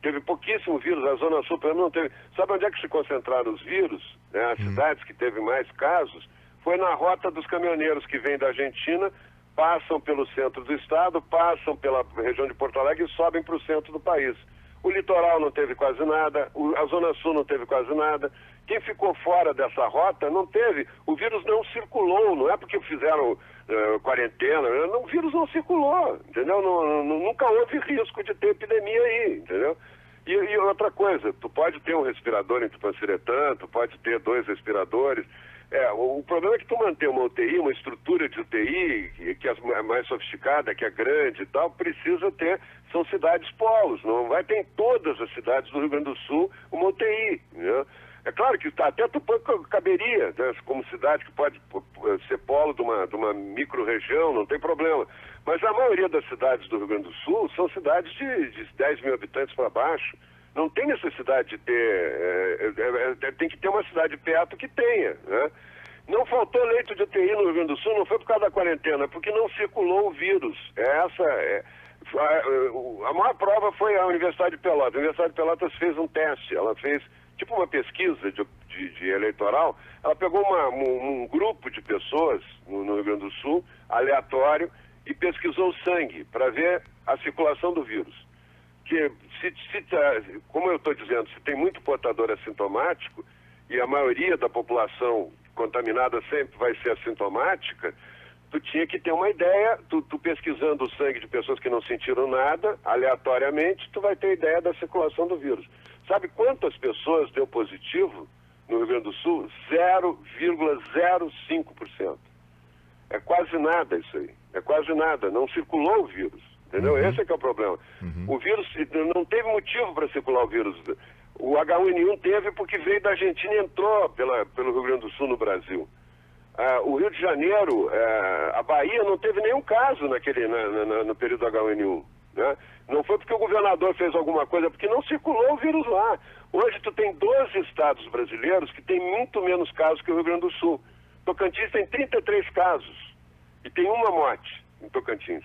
Speaker 2: Teve pouquíssimo vírus, a Zona Sul, pelo menos, não teve. Sabe onde é que se concentraram os vírus? Né? As cidades que teve mais casos, foi na rota dos caminhoneiros que vêm da Argentina, passam pelo centro do estado, passam pela região de Porto Alegre e sobem para o centro do país. O litoral não teve quase nada, a Zona Sul não teve quase nada. Quem ficou fora dessa rota não teve. O vírus não circulou, não é porque fizeram quarentena, o vírus não circulou, entendeu? Nunca houve risco de ter epidemia aí, entendeu? E outra coisa, tu pode ter um respirador em Tupanciretã, tu pode ter 2 respiradores. O problema é que tu manter uma UTI, uma estrutura de UTI, que é mais sofisticada, que é grande e tal, precisa ter, são cidades polos, não vai ter em todas as cidades do Rio Grande do Sul uma UTI, né? É claro que até Tupã caberia, né, como cidade que pode ser polo de uma micro-região, não tem problema. Mas a maioria das cidades do Rio Grande do Sul são cidades de 10 mil habitantes para baixo. Não tem necessidade de ter, tem que ter uma cidade perto que tenha, né? Não faltou leito de UTI no Rio Grande do Sul, não foi por causa da quarentena, porque não circulou o vírus. A maior prova foi a Universidade de Pelotas. A Universidade de Pelotas fez um teste, ela fez tipo uma pesquisa de eleitoral, ela pegou um grupo de pessoas no Rio Grande do Sul, aleatório, e pesquisou o sangue para ver a circulação do vírus. Que, como eu estou dizendo, se tem muito portador assintomático, e a maioria da população contaminada sempre vai ser assintomática, tu tinha que ter uma ideia, tu pesquisando o sangue de pessoas que não sentiram nada, aleatoriamente, tu vai ter ideia da circulação do vírus. Sabe quantas pessoas deu positivo no Rio Grande do Sul? 0,05%. É quase nada isso aí. É quase nada. Não circulou o vírus. Entendeu? Esse é que é o problema. O vírus, não teve motivo para circular o vírus. O H1N1 teve porque veio da Argentina e entrou pelo Rio Grande do Sul no Brasil. O Rio de Janeiro, a Bahia não teve nenhum caso no período do H1N1. Né? Não foi porque o governador fez alguma coisa, porque não circulou o vírus lá. Hoje tu tem 12 estados brasileiros que tem muito menos casos que o Rio Grande do Sul. Tocantins tem 33 casos e tem uma morte em Tocantins.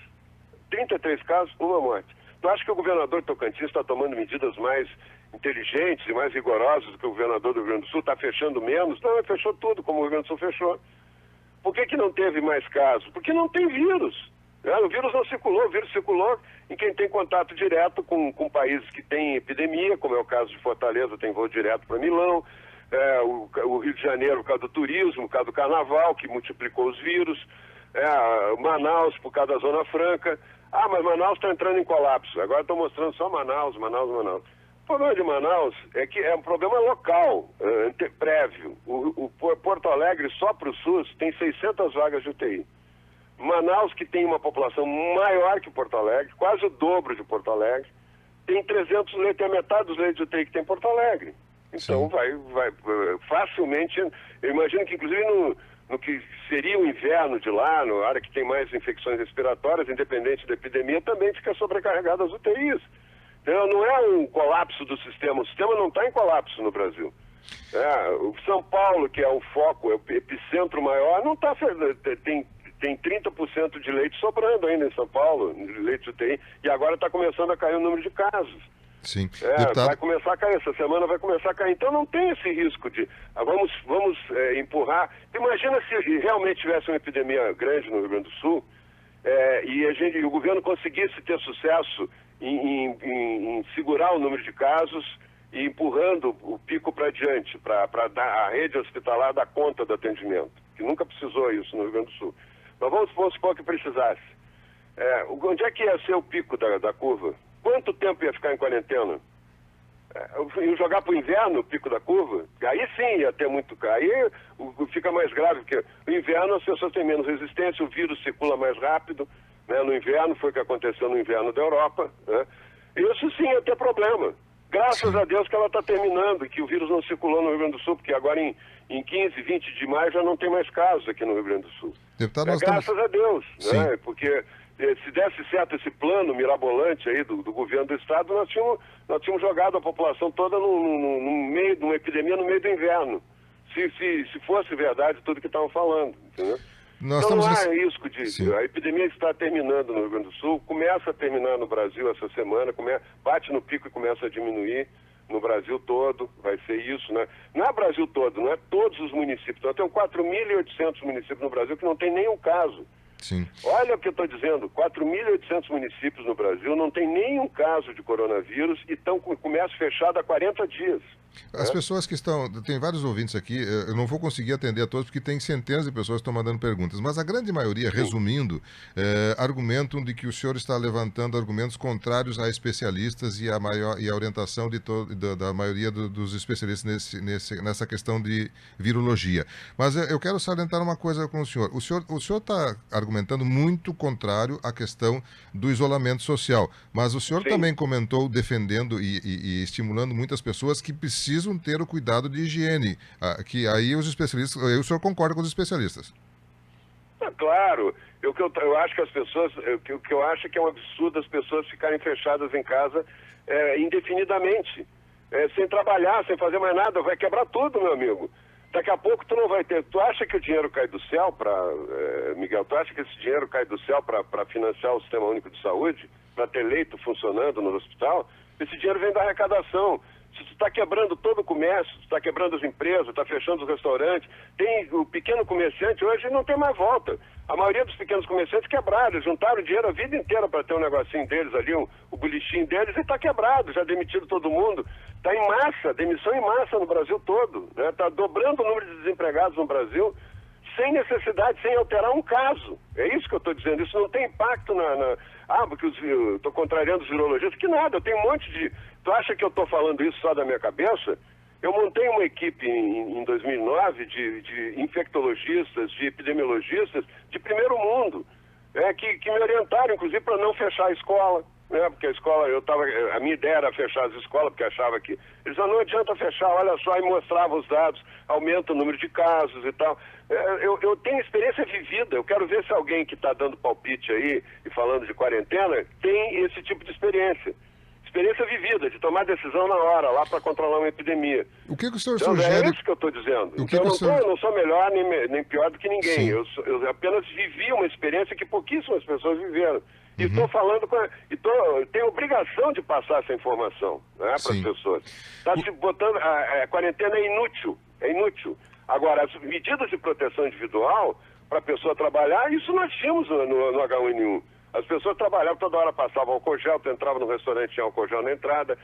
Speaker 2: 33 casos, uma morte. Tu acha que o governador de Tocantins está tomando medidas mais inteligentes e mais rigorosas do que o governador do Rio Grande do Sul? Está fechando menos? Não, ele fechou tudo, como o Rio Grande do Sul fechou. Por que não teve mais casos? Porque não tem vírus. O vírus não circulou, o vírus circulou em quem tem contato direto com países que têm epidemia, como é o caso de Fortaleza, tem voo direto para Milão, o Rio de Janeiro por causa do turismo, por causa do carnaval, que multiplicou os vírus, Manaus por causa da Zona Franca. Mas Manaus está entrando em colapso, agora estão mostrando só Manaus. O problema de Manaus é que é um problema local, prévio. O Porto Alegre, só para o SUS, tem 600 vagas de UTI. Manaus, que tem uma população maior que Porto Alegre, quase o dobro de Porto Alegre, tem 300 leitos, tem a metade dos leitos de UTI que tem Porto Alegre. Então vai facilmente, eu imagino que inclusive no que seria o inverno de lá, na área que tem mais infecções respiratórias, independente da epidemia, também fica sobrecarregado as UTIs. Então, não é um colapso do sistema, o sistema não está em colapso no Brasil. O São Paulo, que é o foco, é o epicentro maior, não está... Tem 30% de leite sobrando ainda em São Paulo, leite de UTI, e agora está começando a cair o número de casos.
Speaker 1: Sim.
Speaker 2: Vai começar a cair, essa semana vai começar a cair. Então não tem esse risco de... Vamos empurrar. Imagina se realmente tivesse uma epidemia grande no Rio Grande do Sul e o governo conseguisse ter sucesso em segurar o número de casos e empurrando o pico para diante, para dar a rede hospitalar dar conta do atendimento, que nunca precisou isso no Rio Grande do Sul. Mas vamos supor que precisasse. Onde é que ia ser o pico da curva? Quanto tempo ia ficar em quarentena? Jogar para o inverno o pico da curva? Aí sim ia ter muito... Aí fica mais grave, porque no inverno as pessoas têm menos resistência, o vírus circula mais rápido, né? No inverno, foi o que aconteceu no inverno da Europa, né? Isso sim ia ter problema. Graças a Deus que ela está terminando e que o vírus não circulou no Rio Grande do Sul, porque agora em 15, 20 de maio já não tem mais casos aqui no Rio Grande do Sul.
Speaker 1: Deputado,
Speaker 2: graças a Deus, né? Porque se desse certo esse plano mirabolante aí do governo do estado, nós tínhamos jogado a população toda no meio de uma epidemia no meio do inverno. Se fosse verdade tudo que estavam falando, entendeu? Então não há risco de... A epidemia está terminando no Rio Grande do Sul, começa a terminar no Brasil essa semana, bate no pico e começa a diminuir no Brasil todo, vai ser isso, né? Não é Brasil todo, não é todos os municípios. Nós temos 4.800 municípios no Brasil que não tem nenhum caso.
Speaker 1: Sim.
Speaker 2: Olha o que eu estou dizendo, 4.800 municípios no Brasil não tem nenhum caso de coronavírus e estão com o comércio fechado há 40 dias.
Speaker 1: As pessoas que estão... Tem vários ouvintes aqui, eu não vou conseguir atender a todos porque tem centenas de pessoas que estão mandando perguntas, mas a grande maioria, resumindo, argumentam de que o senhor está levantando argumentos contrários a especialistas e a orientação da maioria dos especialistas nessa questão de virologia. Mas eu quero salientar uma coisa com o senhor. O senhor está argumentando muito contrário à questão do isolamento social, mas o senhor também comentou defendendo e estimulando muitas pessoas que precisam ter o cuidado de higiene, que aí os especialistas, o senhor concorda com os especialistas?
Speaker 2: Claro, eu acho que as pessoas, o que eu acho que é um absurdo as pessoas ficarem fechadas em casa indefinidamente, sem trabalhar, sem fazer mais nada, vai quebrar tudo, meu amigo. Daqui a pouco tu não vai ter... Tu acha que o dinheiro cai do céu Miguel, tu acha que esse dinheiro cai do céu para financiar o Sistema Único de Saúde, para ter leito funcionando no hospital? Esse dinheiro vem da arrecadação. Se tu está quebrando todo o comércio, tu está quebrando as empresas, está fechando os restaurantes, tem o pequeno comerciante hoje não tem mais volta. A maioria dos pequenos comerciantes quebraram, eles juntaram dinheiro a vida inteira para ter um negocinho deles ali, o belichinho deles, e está quebrado, já demitido todo mundo. Está em massa, demissão em massa no Brasil todo, né? Está dobrando o número de desempregados no Brasil, sem necessidade, sem alterar um caso. É isso que eu estou dizendo, isso não tem impacto porque eu estou contrariando os virologistas, que nada, eu tenho um monte de... Tu acha que eu estou falando isso só da minha cabeça? Eu montei uma equipe em 2009 de infectologistas, de epidemiologistas de primeiro mundo, que me orientaram, inclusive, para não fechar a escola, né? Porque a escola, a minha ideia era fechar as escolas, porque achava que... Eles diziam, não adianta fechar, olha só, e mostrava os dados, aumenta o número de casos e tal. Eu tenho experiência vivida, eu quero ver se alguém que está dando palpite aí e falando de quarentena tem esse tipo de experiência. Experiência vivida, de tomar decisão na hora, lá para controlar uma epidemia.
Speaker 1: O que o senhor sugere...
Speaker 2: É isso que eu estou dizendo. Eu não sou melhor nem pior do que ninguém. Eu apenas vivi uma experiência que pouquíssimas pessoas viveram. E estou falando tenho obrigação de passar essa informação, né, para as pessoas. Está se botando... A quarentena é inútil. É inútil. Agora, as medidas de proteção individual para a pessoa trabalhar, isso nós tínhamos no H1N1. As pessoas trabalhavam, toda hora passavam álcool gel, tu entrava no restaurante, tinha álcool gel na entrada,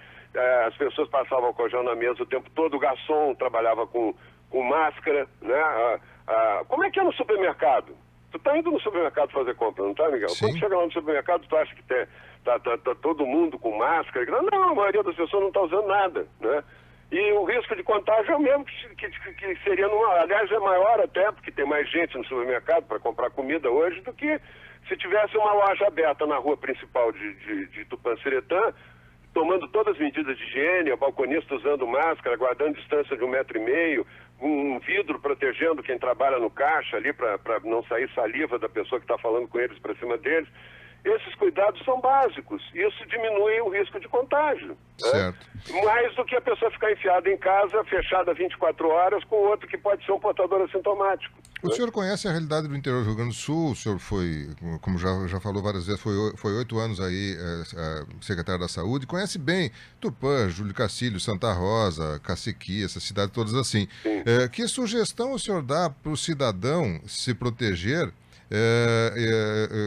Speaker 2: as pessoas passavam álcool gel na mesa o tempo todo, o garçom trabalhava com máscara, né? Como é que é no supermercado? Tu tá indo no supermercado fazer compra, não tá, Miguel?
Speaker 1: Sim.
Speaker 2: Quando chega lá no supermercado, tu acha que tá todo mundo com máscara? Não, a maioria das pessoas não tá usando nada, né? E o risco de contágio é o mesmo que seria aliás, é maior até, porque tem mais gente no supermercado para comprar comida hoje do que se tivesse uma loja aberta na rua principal de Tupanciretã, tomando todas as medidas de higiene, a balconista usando máscara, guardando distância de 1,5 metro, um vidro protegendo quem trabalha no caixa ali para não sair saliva da pessoa que está falando com eles para cima deles. Esses cuidados são básicos. Isso diminui o risco de contágio.
Speaker 1: Certo.
Speaker 2: Né? Mais do que a pessoa ficar enfiada em casa, fechada 24 horas, com outro que pode ser um portador assintomático.
Speaker 1: O senhor conhece a realidade do interior do Rio Grande do Sul? O senhor foi, como já falou várias vezes, foi 8 anos aí secretário da Saúde. Conhece bem Tupã, Júlio Cacilho, Santa Rosa, Caciqui, essas cidades todas assim. Que sugestão o senhor dá para o cidadão se proteger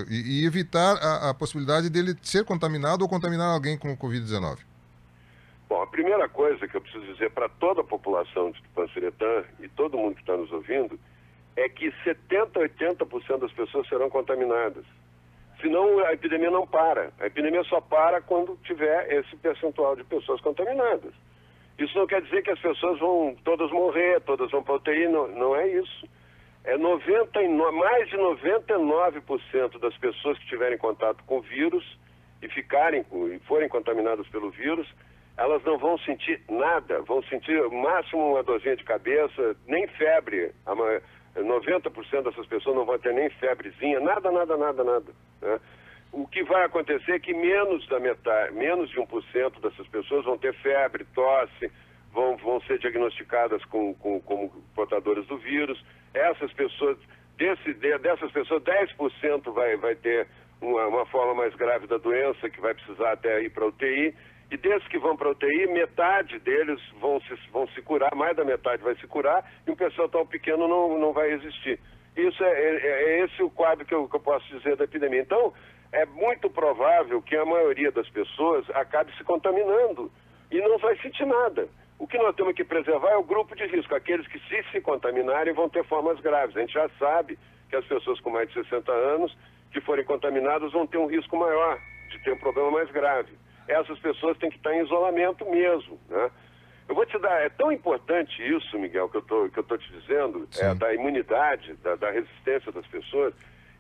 Speaker 1: e evitar a possibilidade dele ser contaminado ou contaminar alguém com o Covid-19?
Speaker 2: Bom, a primeira coisa que eu preciso dizer para toda a população de Tupã-Seretã e todo mundo que está nos ouvindo é que 70%, 80% das pessoas serão contaminadas. Senão a epidemia não para. A epidemia só para quando tiver esse percentual de pessoas contaminadas. Isso não quer dizer que as pessoas vão todas morrer, todas vão para a UTI, não é isso. Mais de 99% das pessoas que tiverem contato com o vírus e forem contaminadas pelo vírus, elas não vão sentir nada, vão sentir no máximo uma dorzinha de cabeça, nem febre. 90% dessas pessoas não vão ter nem febrezinha, nada. Né? O que vai acontecer é que menos de 1% dessas pessoas vão ter febre, tosse, vão ser diagnosticadas como portadoras do vírus. Essas pessoas, dessas pessoas, 10% vai ter uma forma mais grave da doença, que vai precisar até ir para a UTI. E desses que vão para a UTI, metade deles vão se curar, mais da metade vai se curar, e um pessoal tão pequeno não vai resistir. Isso é esse o quadro que eu posso dizer da epidemia. Então, é muito provável que a maioria das pessoas acabe se contaminando e não vai sentir nada. O que nós temos que preservar é o grupo de risco, aqueles que se contaminarem vão ter formas graves. A gente já sabe que as pessoas com mais de 60 anos que forem contaminadas vão ter um risco maior de ter um problema mais grave. Essas pessoas têm que estar em isolamento mesmo, né? Eu vou te dar, é tão importante isso, Miguel, que eu tô te dizendo, da imunidade, da resistência das pessoas,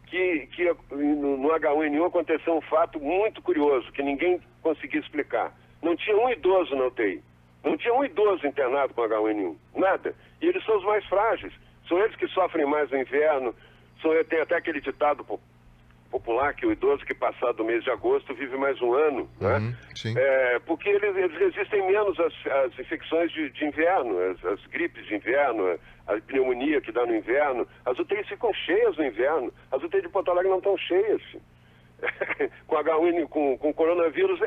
Speaker 2: que no H1N1 aconteceu um fato muito curioso, que ninguém conseguia explicar. Não tinha um idoso na UTI, não tinha um idoso internado com H1N1, nada. E eles são os mais frágeis, são eles que sofrem mais no inverno, tem até aquele ditado popular que o idoso que passar do mês de agosto vive mais um ano, né?
Speaker 1: Sim.
Speaker 2: Porque eles resistem menos às infecções de inverno, as gripes de inverno, a pneumonia que dá no inverno. As UTIs ficam cheias no inverno, as UTIs de Porto Alegre não estão cheias. Com H1N1, com coronavírus,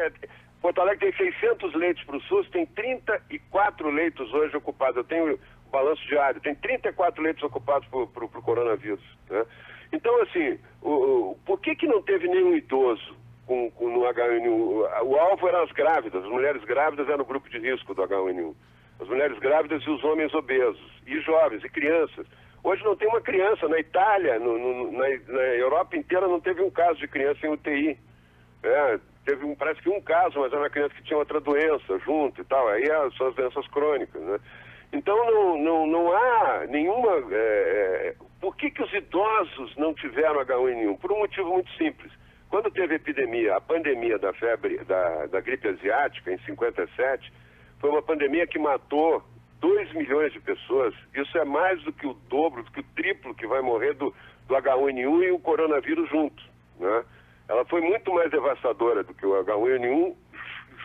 Speaker 2: Porto Alegre tem 600 leitos para o SUS, tem 34 leitos hoje ocupados. Eu tenho o balanço diário, tem 34 leitos ocupados para o coronavírus, né? Então, assim, por que não teve nenhum idoso no H1N1? O alvo eram as grávidas, as mulheres grávidas eram o grupo de risco do H1N1. As mulheres grávidas e os homens obesos, e jovens, e crianças. Hoje não tem uma criança, na Itália, na Europa inteira não teve um caso de criança em UTI. Parece que um caso, mas era uma criança que tinha outra doença junto e tal, aí são as doenças crônicas, né? Então não há nenhuma... Por que os idosos não tiveram H1N1? Por um motivo muito simples. Quando teve a pandemia da febre, da gripe asiática, em 57, foi uma pandemia que matou 2 milhões de pessoas. Isso é mais do que o dobro, do que o triplo que vai morrer do H1N1 e o coronavírus juntos, né? Ela foi muito mais devastadora do que o H1N1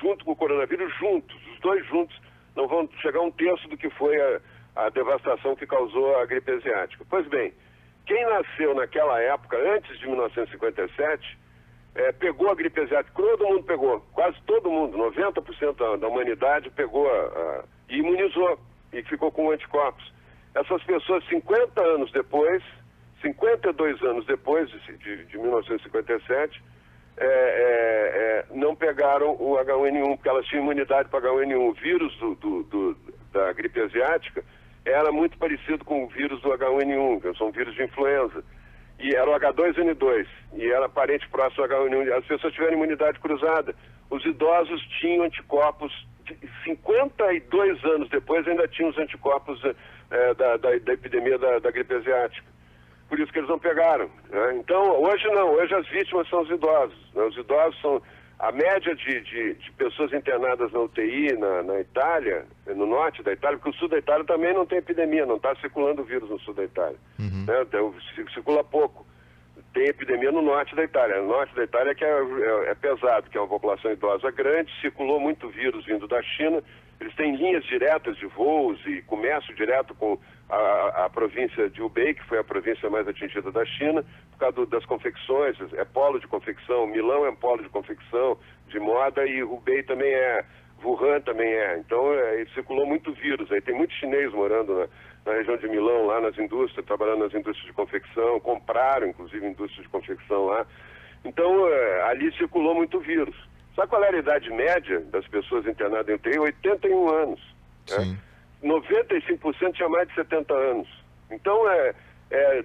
Speaker 2: junto com o coronavírus, os dois juntos não vão chegar a 1/3 do que foi a devastação que causou a gripe asiática. Pois bem, quem nasceu naquela época, antes de 1957, pegou a gripe asiática. Todo mundo pegou, quase todo mundo, 90% da humanidade pegou e imunizou e ficou com anticorpos. Essas pessoas, 50 anos depois, 52 anos depois de 1957, não pegaram o H1N1, porque elas tinham imunidade para H1N1. O vírus da gripe asiática era muito parecido com o vírus do H1N1, que são vírus de influenza. E era o H2N2, e era parente próximo do H1N1. As pessoas tiveram imunidade cruzada. Os idosos tinham anticorpos, 52 anos depois ainda tinham os anticorpos da epidemia da gripe asiática. Por isso que eles não pegaram, né? Então, hoje não, hoje as vítimas são os idosos, né? Os idosos são... A média de pessoas internadas na UTI na Itália, no norte da Itália, porque o sul da Itália também não tem epidemia, não está circulando o vírus no sul da Itália, né? Circula pouco. tem epidemia no norte da Itália. No norte da Itália que é pesado, que é uma população idosa grande, circulou muito vírus vindo da China. Eles têm linhas diretas de voos e comércio direto com a província de Hubei, que foi a província mais atingida da China, por causa das confecções, é polo de confecção. Milão é um polo de confecção, de moda, e Hubei também é, Wuhan também é. Então, circulou muito vírus. Aí tem muito chinês morando na região de Milão, lá nas indústrias, trabalhando nas indústrias de confecção, compraram, inclusive, indústrias de confecção lá. Então, ali circulou muito vírus. Sabe qual era a idade média das pessoas internadas em UTI? 81 anos. Né? 95% tinha mais de 70 anos. Então,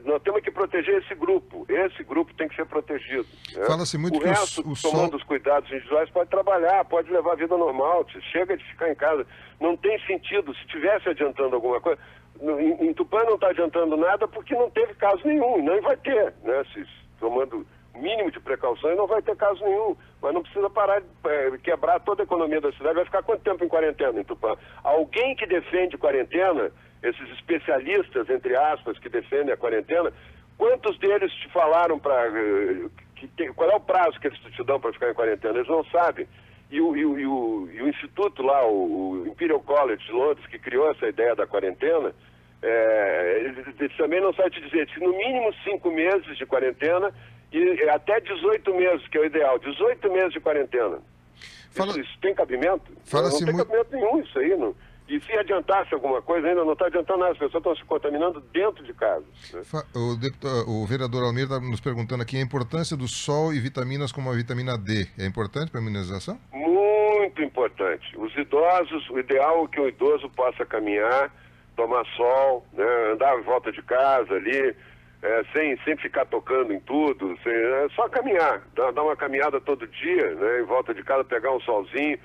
Speaker 2: nós temos que proteger esse grupo. Esse grupo tem que ser protegido. Né?
Speaker 1: Fala-se muito
Speaker 2: o
Speaker 1: que
Speaker 2: resto, tomando os cuidados individuais, pode trabalhar, pode levar a vida normal. Chega de ficar em casa. Não tem sentido. Se estivesse adiantando alguma coisa... Em Tupã não está adiantando nada porque não teve caso nenhum. E não vai ter. Né? Tomando o mínimo de precauções, não vai ter caso nenhum. Mas não precisa parar de quebrar toda a economia da cidade. Vai ficar quanto tempo em quarentena em Tupã? Alguém que defende quarentena, esses especialistas, entre aspas, que defendem a quarentena, quantos deles te falaram qual é o prazo que eles te dão para ficar em quarentena? Eles não sabem. E o instituto lá, o Imperial College de Londres, que criou essa ideia da quarentena, eles também não sabem te dizer se no mínimo 5 meses de quarentena e até 18 meses, que é o ideal, 18 meses de quarentena. Isso tem cabimento? Não tem cabimento nenhum isso aí. Não. E se adiantasse alguma coisa, ainda não está adiantando nada, as pessoas estão se contaminando dentro de casa. Né?
Speaker 1: O vereador Almir está nos perguntando aqui a importância do sol e vitaminas como a vitamina D. É importante para a imunização?
Speaker 2: Muito importante. Os idosos, o ideal é que o idoso possa caminhar, tomar sol, né, andar em volta de casa ali, sem ficar tocando em tudo, só caminhar, dar uma caminhada todo dia, né, em volta de casa, pegar um solzinho.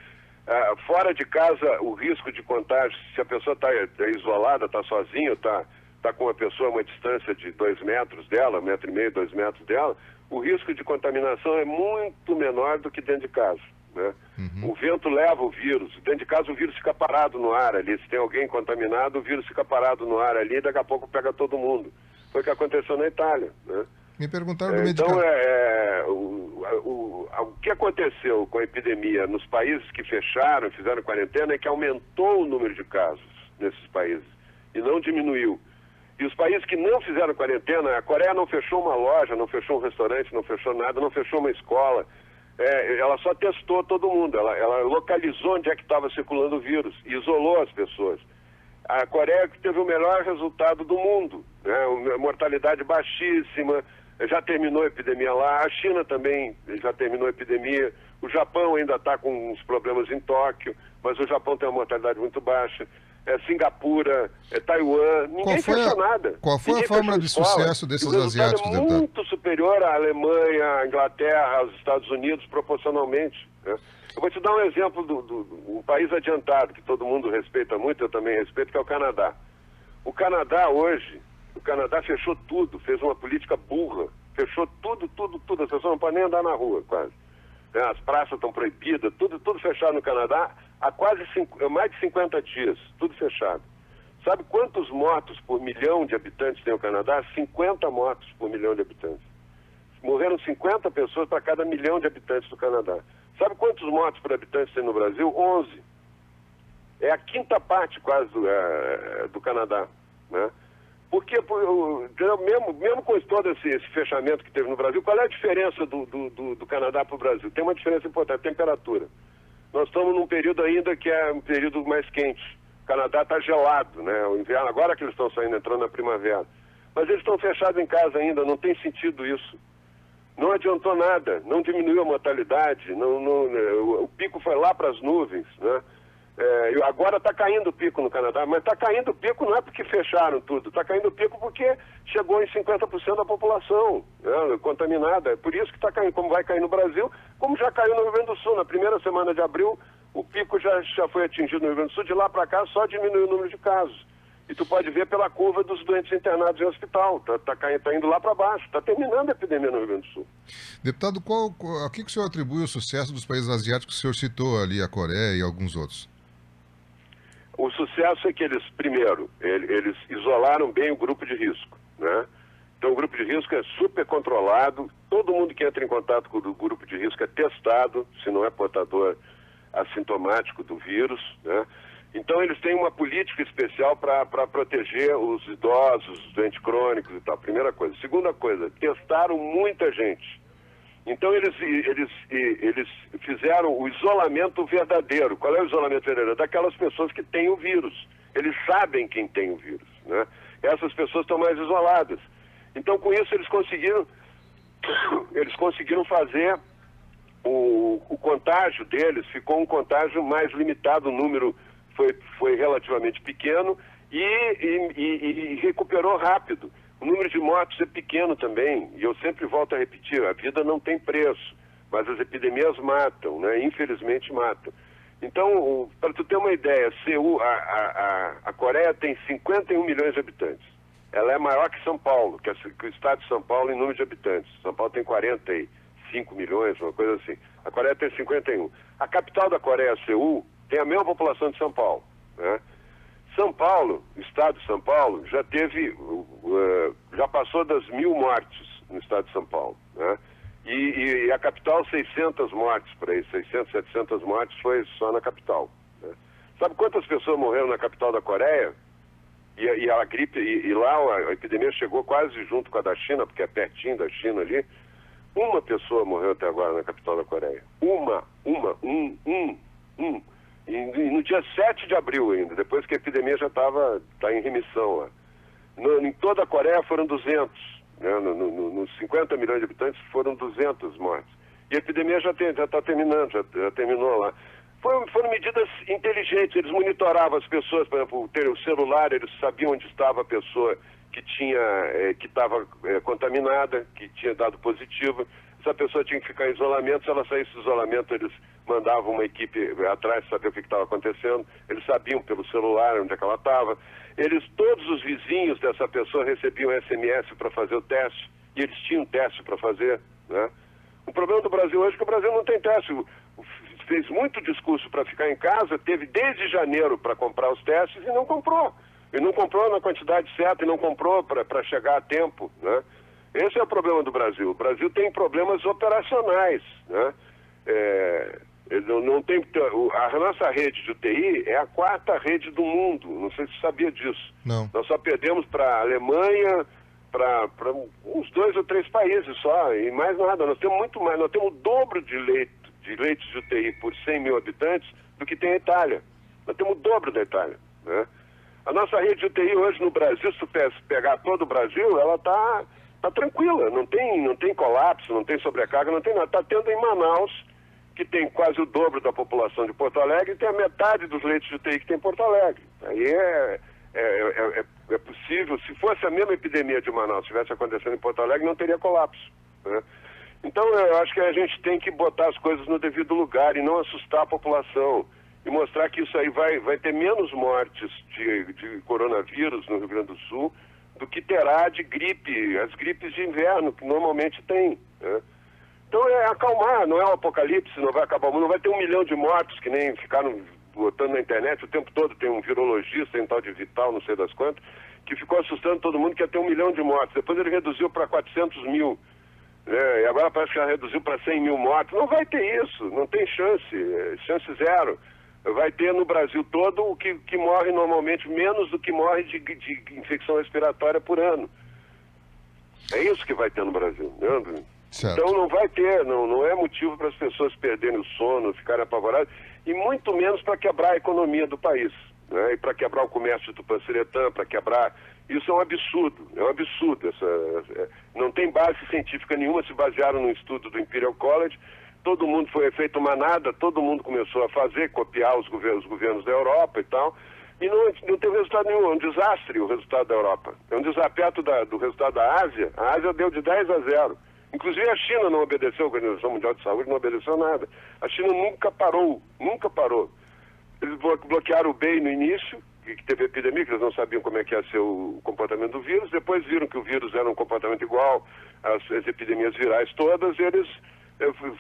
Speaker 2: Fora de casa, o risco de contágio, se a pessoa está isolada, está sozinha, está com uma pessoa a uma distância de 2 metros dela, 1,5 metro, 2 metros dela, o risco de contaminação é muito menor do que dentro de casa. Né? Uhum. O vento leva o vírus, dentro de casa o vírus fica parado no ar ali, se tem alguém contaminado, o vírus fica parado no ar ali e daqui a pouco pega todo mundo. Foi o que aconteceu na Itália. Né?
Speaker 1: Me perguntaram do medicamento.
Speaker 2: O que aconteceu com a epidemia nos países que fecharam, fizeram quarentena, é que aumentou o número de casos nesses países e não diminuiu. E os países que não fizeram quarentena, a Coreia não fechou uma loja, não fechou um restaurante, não fechou nada, não fechou uma escola. Ela só testou todo mundo, ela localizou onde é que estava circulando o vírus, isolou as pessoas. A Coreia que teve o melhor resultado do mundo, né? Mortalidade baixíssima, já terminou a epidemia lá, a China também já terminou a epidemia, o Japão ainda está com uns problemas em Tóquio, mas o Japão tem uma mortalidade muito baixa, Singapura, Taiwan, ninguém fechou nada.
Speaker 1: Qual foi a fórmula de sucesso desses asiáticos,
Speaker 2: deputado? É muito superior à Alemanha, à Inglaterra, aos Estados Unidos, proporcionalmente. Né? Eu vou te dar um exemplo um país adiantado, que todo mundo respeita muito, eu também respeito, que é o Canadá. O Canadá hoje, fechou tudo, fez uma política burra, fechou tudo, as pessoas não podem nem andar na rua, quase. As praças estão proibidas, tudo fechado no Canadá, há mais de 50 dias, tudo fechado. Sabe quantos mortos por milhão de habitantes tem o Canadá? 50 mortos por milhão de habitantes. Morreram 50 pessoas para cada milhão de habitantes do Canadá. Sabe quantos mortos por habitantes tem no Brasil? 11. É a 5ª parte quase do Canadá, né? Porque, mesmo com todo esse fechamento que teve no Brasil, qual é a diferença do Canadá para o Brasil? Tem uma diferença importante, a temperatura. Nós estamos num período ainda que é um período mais quente. O Canadá está gelado, né? O inverno, agora que eles estão entrando na primavera. Mas eles estão fechados em casa ainda, não tem sentido isso. Não adiantou nada, não diminuiu a mortalidade, o pico foi lá para as nuvens, né? Agora está caindo o pico no Canadá, mas está caindo o pico não é porque fecharam tudo, está caindo o pico porque chegou em 50% da população, né, contaminada. É por isso que está caindo, como vai cair no Brasil, como já caiu no Rio Grande do Sul. Na primeira semana de abril, o pico já foi atingido no Rio Grande do Sul, de lá para cá só diminuiu o número de casos. E tu pode ver pela curva dos doentes internados em hospital, tá indo lá para baixo, está terminando a epidemia no Rio Grande do Sul.
Speaker 1: Deputado, a que o senhor atribui o sucesso dos países asiáticos que o senhor citou ali, a Coreia e alguns outros?
Speaker 2: O sucesso é que eles, primeiro, eles isolaram bem o grupo de risco, né? Então o grupo de risco é super controlado, todo mundo que entra em contato com o grupo de risco é testado, se não é portador assintomático do vírus, né? Então eles têm uma política especial para proteger os idosos, os doentes crônicos e tal, primeira coisa. Segunda coisa, testaram muita gente. Então eles fizeram o isolamento verdadeiro. Qual é o isolamento verdadeiro? Daquelas pessoas que têm o vírus. Eles sabem quem tem o vírus, né? Essas pessoas estão mais isoladas. Então com isso eles conseguiram fazer o contágio deles, ficou um contágio mais limitado, o número foi relativamente pequeno e recuperou rápido. O número de mortes é pequeno também, e eu sempre volto a repetir, a vida não tem preço, mas as epidemias matam, né? Infelizmente matam. Então, para tu ter uma ideia, a Coreia tem 51 milhões de habitantes. Ela é maior que São Paulo, que o estado de São Paulo em número de habitantes. São Paulo tem 45 milhões, uma coisa assim. A Coreia tem 51. A capital da Coreia, Seul, tem a mesma população de São Paulo, né? São Paulo, o estado de São Paulo, já passou das 1.000 mortes no estado de São Paulo, né? E a capital, 600 mortes por aí, 600, 700 mortes foi só na capital, né? Sabe quantas pessoas morreram na capital da Coreia? E a gripe, e lá a epidemia chegou quase junto com a da China, porque é pertinho da China ali. Uma pessoa morreu até agora na capital da Coreia. E no dia 7 de abril ainda, depois que a epidemia já está em remissão lá. Em toda a Coreia foram 200, né? Nos 50 milhões de habitantes foram 200 mortes. E a epidemia já está terminando, já terminou lá. Foram medidas inteligentes, eles monitoravam as pessoas, por exemplo, ter o celular, eles sabiam onde estava a pessoa que estava contaminada, que tinha dado positivo. Essa pessoa tinha que ficar em isolamento, se ela saísse do isolamento, eles mandavam uma equipe atrás saber o que estava acontecendo, eles sabiam pelo celular onde é que ela estava. Todos os vizinhos dessa pessoa recebiam SMS para fazer o teste, e eles tinham teste para fazer, né? O problema do Brasil hoje é que o Brasil não tem teste. Fez muito discurso para ficar em casa, teve desde janeiro para comprar os testes e não comprou. E não comprou na quantidade certa e não comprou para chegar a tempo, né? Esse é o problema do Brasil. O Brasil tem problemas operacionais, né? Não tem, a nossa rede de UTI é a 4ª rede do mundo. Não sei se você sabia disso.
Speaker 1: Não.
Speaker 2: Nós só perdemos para a Alemanha, para uns 2 ou 3 países só, e mais nada. Nós temos muito mais, nós temos o dobro de leitos de UTI por 100 mil habitantes do que tem a Itália. Nós temos o dobro da Itália, né? A nossa rede de UTI hoje no Brasil, se tu pegar todo o Brasil, ela está tranquila, não tem colapso, não tem sobrecarga, não tem nada. Está tendo em Manaus, que tem quase o dobro da população de Porto Alegre, e tem a metade dos leitos de UTI que tem em Porto Alegre. Aí é possível, se fosse a mesma epidemia de Manaus estivesse acontecendo em Porto Alegre, não teria colapso, né? Então eu acho que a gente tem que botar as coisas no devido lugar e não assustar a população e mostrar que isso aí vai ter menos mortes de coronavírus no Rio Grande do Sul do que terá de gripe, as gripes de inverno, que normalmente tem, né? Então é acalmar, não é um apocalipse, não vai acabar o mundo, não vai ter 1 milhão de mortos, que nem ficaram botando na internet o tempo todo. Tem um virologista, tem um tal de Vital, não sei das quantas, que ficou assustando todo mundo que ia ter 1 milhão de mortos. Depois ele reduziu para 400 mil, né? E agora parece que já reduziu para 100 mil mortos. Não vai ter isso, não tem chance zero. Vai ter no Brasil todo o que morre normalmente, menos do que morre de infecção respiratória por ano. É isso que vai ter no Brasil, né?
Speaker 1: Certo.
Speaker 2: Então não vai ter, não é motivo para as pessoas perderem o sono, ficarem apavoradas, e muito menos para quebrar a economia do país, né? E para quebrar o comércio do Tupã-Siretã, para quebrar... Isso é um absurdo, não tem base científica nenhuma, se basearam no estudo do Imperial College, todo mundo foi feito manada, todo mundo começou a fazer, copiar os governos da Europa e tal, e não teve resultado nenhum, é um desastre o resultado da Europa. É um desastre perto do resultado da Ásia. A Ásia deu de 10-0. Inclusive a China não obedeceu, a Organização Mundial de Saúde não obedeceu nada. A China nunca parou. Eles bloquearam o BEI no início, que teve epidemia, que eles não sabiam como é que ia ser o comportamento do vírus, depois viram que o vírus era um comportamento igual às epidemias virais todas, eles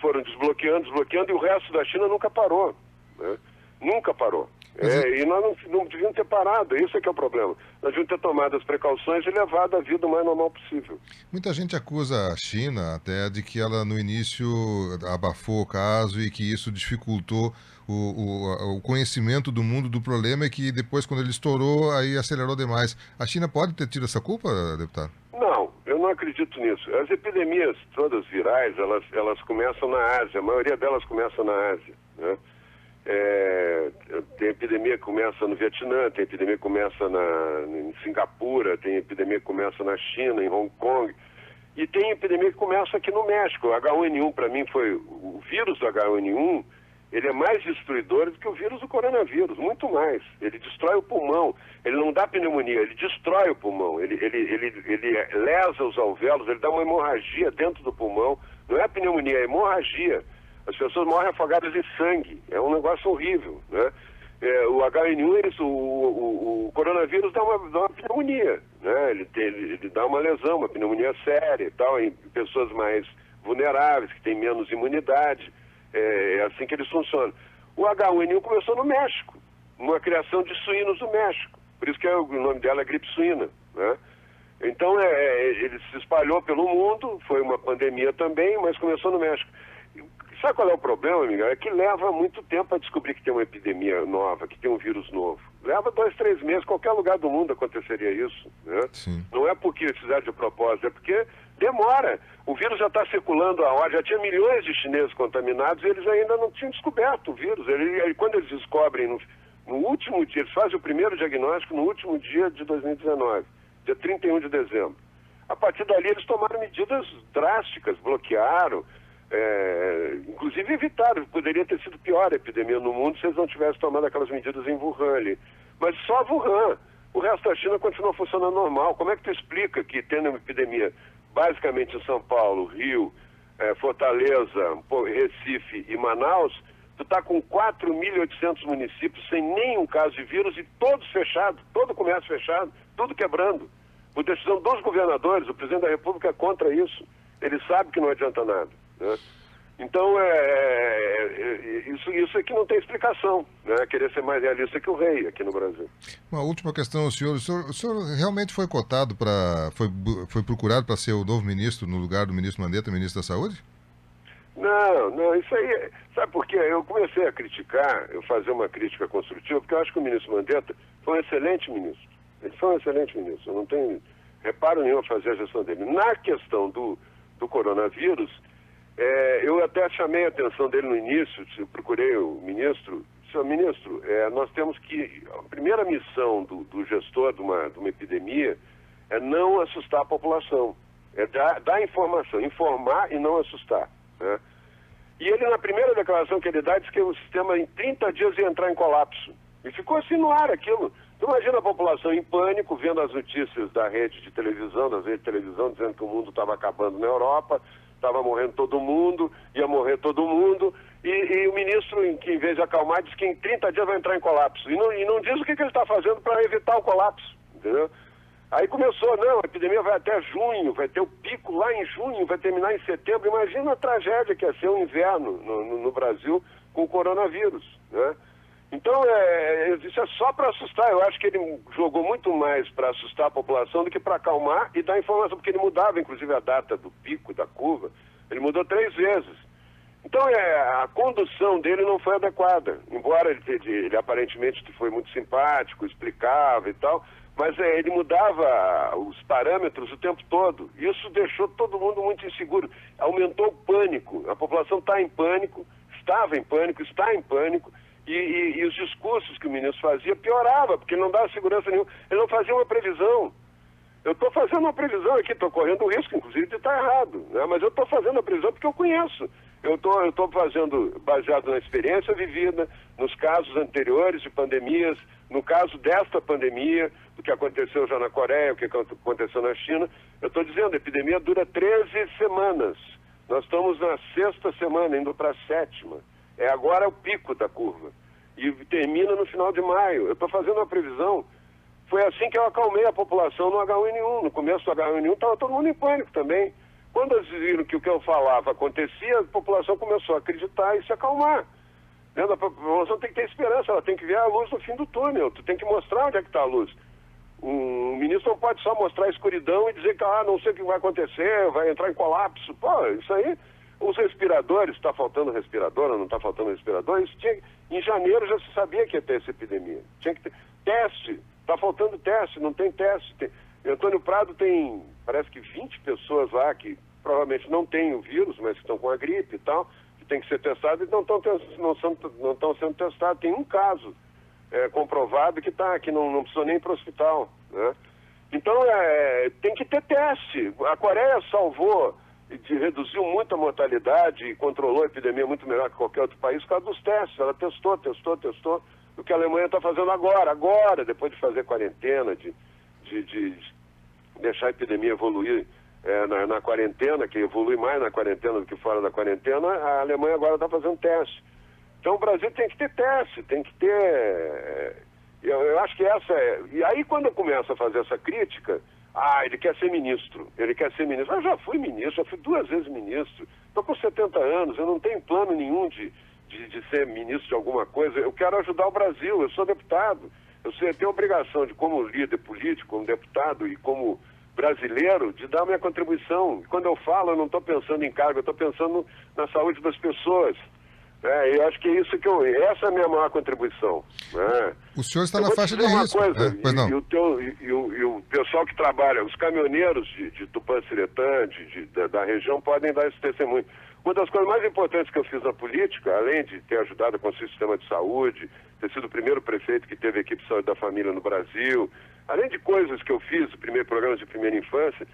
Speaker 2: foram desbloqueando, e o resto da China nunca parou, né? Nunca parou. E nós não devíamos ter parado, isso é que é o problema. Nós devíamos ter tomado as precauções e levado a vida o mais normal possível.
Speaker 1: Muita gente acusa a China até de que ela no início abafou o caso e que isso dificultou o conhecimento do mundo do problema e que depois, quando ele estourou, aí acelerou demais. A China pode ter tido essa culpa, deputado?
Speaker 2: Não, eu não acredito nisso. As epidemias todas virais, elas começam na Ásia, a maioria delas começa na Ásia, né? Tem epidemia que começa no Vietnã, tem epidemia que começa em Singapura, tem epidemia que começa na China, em Hong Kong, e tem epidemia que começa aqui no México. O H1N1, para mim, o vírus do H1N1, ele é mais destruidor do que o vírus do coronavírus, muito mais. Ele destrói o pulmão, ele não dá pneumonia, ele destrói o pulmão, ele lesa os alvéolos, ele dá uma hemorragia dentro do pulmão. Não é pneumonia, é hemorragia. As pessoas morrem afogadas em sangue, é um negócio horrível, né? O H1N1, o coronavírus dá uma pneumonia, né? Ele dá uma lesão, uma pneumonia séria e tal, em pessoas mais vulneráveis, que têm menos imunidade. É assim que eles funcionam. O H1N1 começou no México, numa criação de suínos no México. Por isso que o nome dela é gripe suína, né? Então, ele se espalhou pelo mundo, foi uma pandemia também, mas começou no México. Sabe qual é o problema, Miguel? É que leva muito tempo a descobrir que tem uma epidemia nova, que tem um vírus novo. Leva 2, 3 meses, qualquer lugar do mundo aconteceria isso, né? Não é porque fizeram de propósito, é porque demora. O vírus já está circulando há horas, já tinha milhões de chineses contaminados e eles ainda não tinham descoberto o vírus. Quando eles descobrem no último dia, eles fazem o primeiro diagnóstico no último dia de 2019, dia 31 de dezembro. A partir dali eles tomaram medidas drásticas, bloquearam, inclusive evitaram. Poderia ter sido pior a epidemia no mundo se eles não tivessem tomado aquelas medidas em Wuhan ali. Mas só Wuhan. O resto da China continua funcionando normal. Como é que tu explica que tendo uma epidemia basicamente em São Paulo, Rio, Fortaleza, Recife e Manaus, tu está com 4.800 municípios sem nenhum caso de vírus e todos fechados, todo o comércio fechado, tudo quebrando. Por decisão dos governadores, o presidente da República é contra isso. Ele sabe que não adianta nada, né? Então, isso aqui não tem explicação, né? Querer ser mais realista que o rei aqui no Brasil.
Speaker 1: Uma última questão, senhor. O senhor realmente foi cotado foi procurado para ser o novo ministro no lugar do ministro Mandetta, ministro da Saúde?
Speaker 2: Não, isso aí... Sabe por quê? Eu comecei a criticar, eu fazer uma crítica construtiva, porque eu acho que o ministro Mandetta foi um excelente ministro. Ele foi um excelente ministro. Eu não tenho reparo nenhum a fazer a gestão dele. Na questão do coronavírus, eu até chamei a atenção dele no início, eu procurei o ministro. Senhor ministro, nós temos que... A primeira missão do gestor de uma epidemia é não assustar a população. É dar informação, informar e não assustar, né? E ele, na primeira declaração que ele dá, disse que o sistema em 30 dias ia entrar em colapso. E ficou assim no ar aquilo. Tu imagina a população em pânico, vendo as notícias das redes de televisão, dizendo que o mundo estava acabando na Europa, estava morrendo todo mundo, ia morrer todo mundo, e o ministro, em vez de acalmar, diz que em 30 dias vai entrar em colapso. E não diz o que ele está fazendo para evitar o colapso, entendeu? Aí começou, não, a epidemia vai até junho, vai ter o pico lá em junho, vai terminar em setembro. Imagina a tragédia que ia ser o inverno no Brasil com o coronavírus, né? Então, isso é só para assustar. Eu acho que ele jogou muito mais para assustar a população do que para acalmar e dar informação, porque ele mudava, inclusive, a data do pico, da curva. Ele mudou 3 vezes. Então, a condução dele não foi adequada. Embora ele aparentemente foi muito simpático, explicava e tal, mas ele mudava os parâmetros o tempo todo. Isso deixou todo mundo muito inseguro. Aumentou o pânico. A população está em pânico, estava em pânico, está em pânico. E os discursos que o ministro fazia piorava, porque ele não dava segurança nenhuma. Ele não fazia uma previsão. Eu estou fazendo uma previsão aqui, estou correndo o risco, inclusive, de estar errado, né? Mas eu estou fazendo a previsão porque eu conheço. Eu estou fazendo baseado na experiência vivida, nos casos anteriores de pandemias, no caso desta pandemia, do que aconteceu já na Coreia, o que aconteceu na China. Eu estou dizendo, a epidemia dura 13 semanas. Nós estamos na 6ª semana, indo para a 7ª. Agora o pico da curva. E termina no final de maio. Eu estou fazendo uma previsão. Foi assim que eu acalmei a população no H1N1. No começo do H1N1 estava todo mundo em pânico também. Quando eles viram que o que eu falava acontecia, a população começou a acreditar e se acalmar. A população tem que ter esperança, ela tem que ver a luz no fim do túnel, tu tem que mostrar onde é que está a luz. O ministro não pode só mostrar a escuridão e dizer que não sei o que vai acontecer, vai entrar em colapso. Pô, isso aí, os respiradores, está faltando respirador ou não está faltando respirador, isso em janeiro já se sabia que ia ter essa epidemia. Tinha que ter teste, está faltando teste, não tem teste. Antônio Prado tem, parece que 20 pessoas lá que provavelmente não têm o vírus, mas estão com a gripe e tal, que tem que ser testado e não estão sendo testados. Tem um caso comprovado que não precisou nem ir para o hospital, né? Então, tem que ter teste. A Coreia salvou, reduziu muito a mortalidade e controlou a epidemia muito melhor que qualquer outro país por causa dos testes. Ela testou. O que a Alemanha está fazendo agora, depois de fazer quarentena, de deixar a epidemia evoluir na quarentena, que evolui mais na quarentena do que fora da quarentena, a Alemanha agora está fazendo teste. Então o Brasil tem que ter teste, tem que ter... Eu acho que essa é... E aí quando eu começo a fazer essa crítica, ele quer ser ministro. Eu já fui ministro, já fui 2 vezes ministro. Estou com 70 anos, eu não tenho plano nenhum de ser ministro de alguma coisa. Eu quero ajudar o Brasil, eu sou deputado. Eu tenho a obrigação de, como líder político, como deputado e como brasileiro, de dar a minha contribuição. E quando eu falo, eu não estou pensando em cargo, eu estou pensando na saúde das pessoas. Eu acho que é isso essa é a minha maior contribuição. Né?
Speaker 1: O senhor está na faixa de risco.
Speaker 2: Pois não. E o pessoal que trabalha, os caminhoneiros de Tupã-Siretã, da região, podem dar esse testemunho. Uma das coisas mais importantes que eu fiz na política, além de ter ajudado a construir o sistema de saúde, ter sido o primeiro prefeito que teve a equipe de saúde da família no Brasil, além de coisas que eu fiz, o primeiro programa de primeira infância,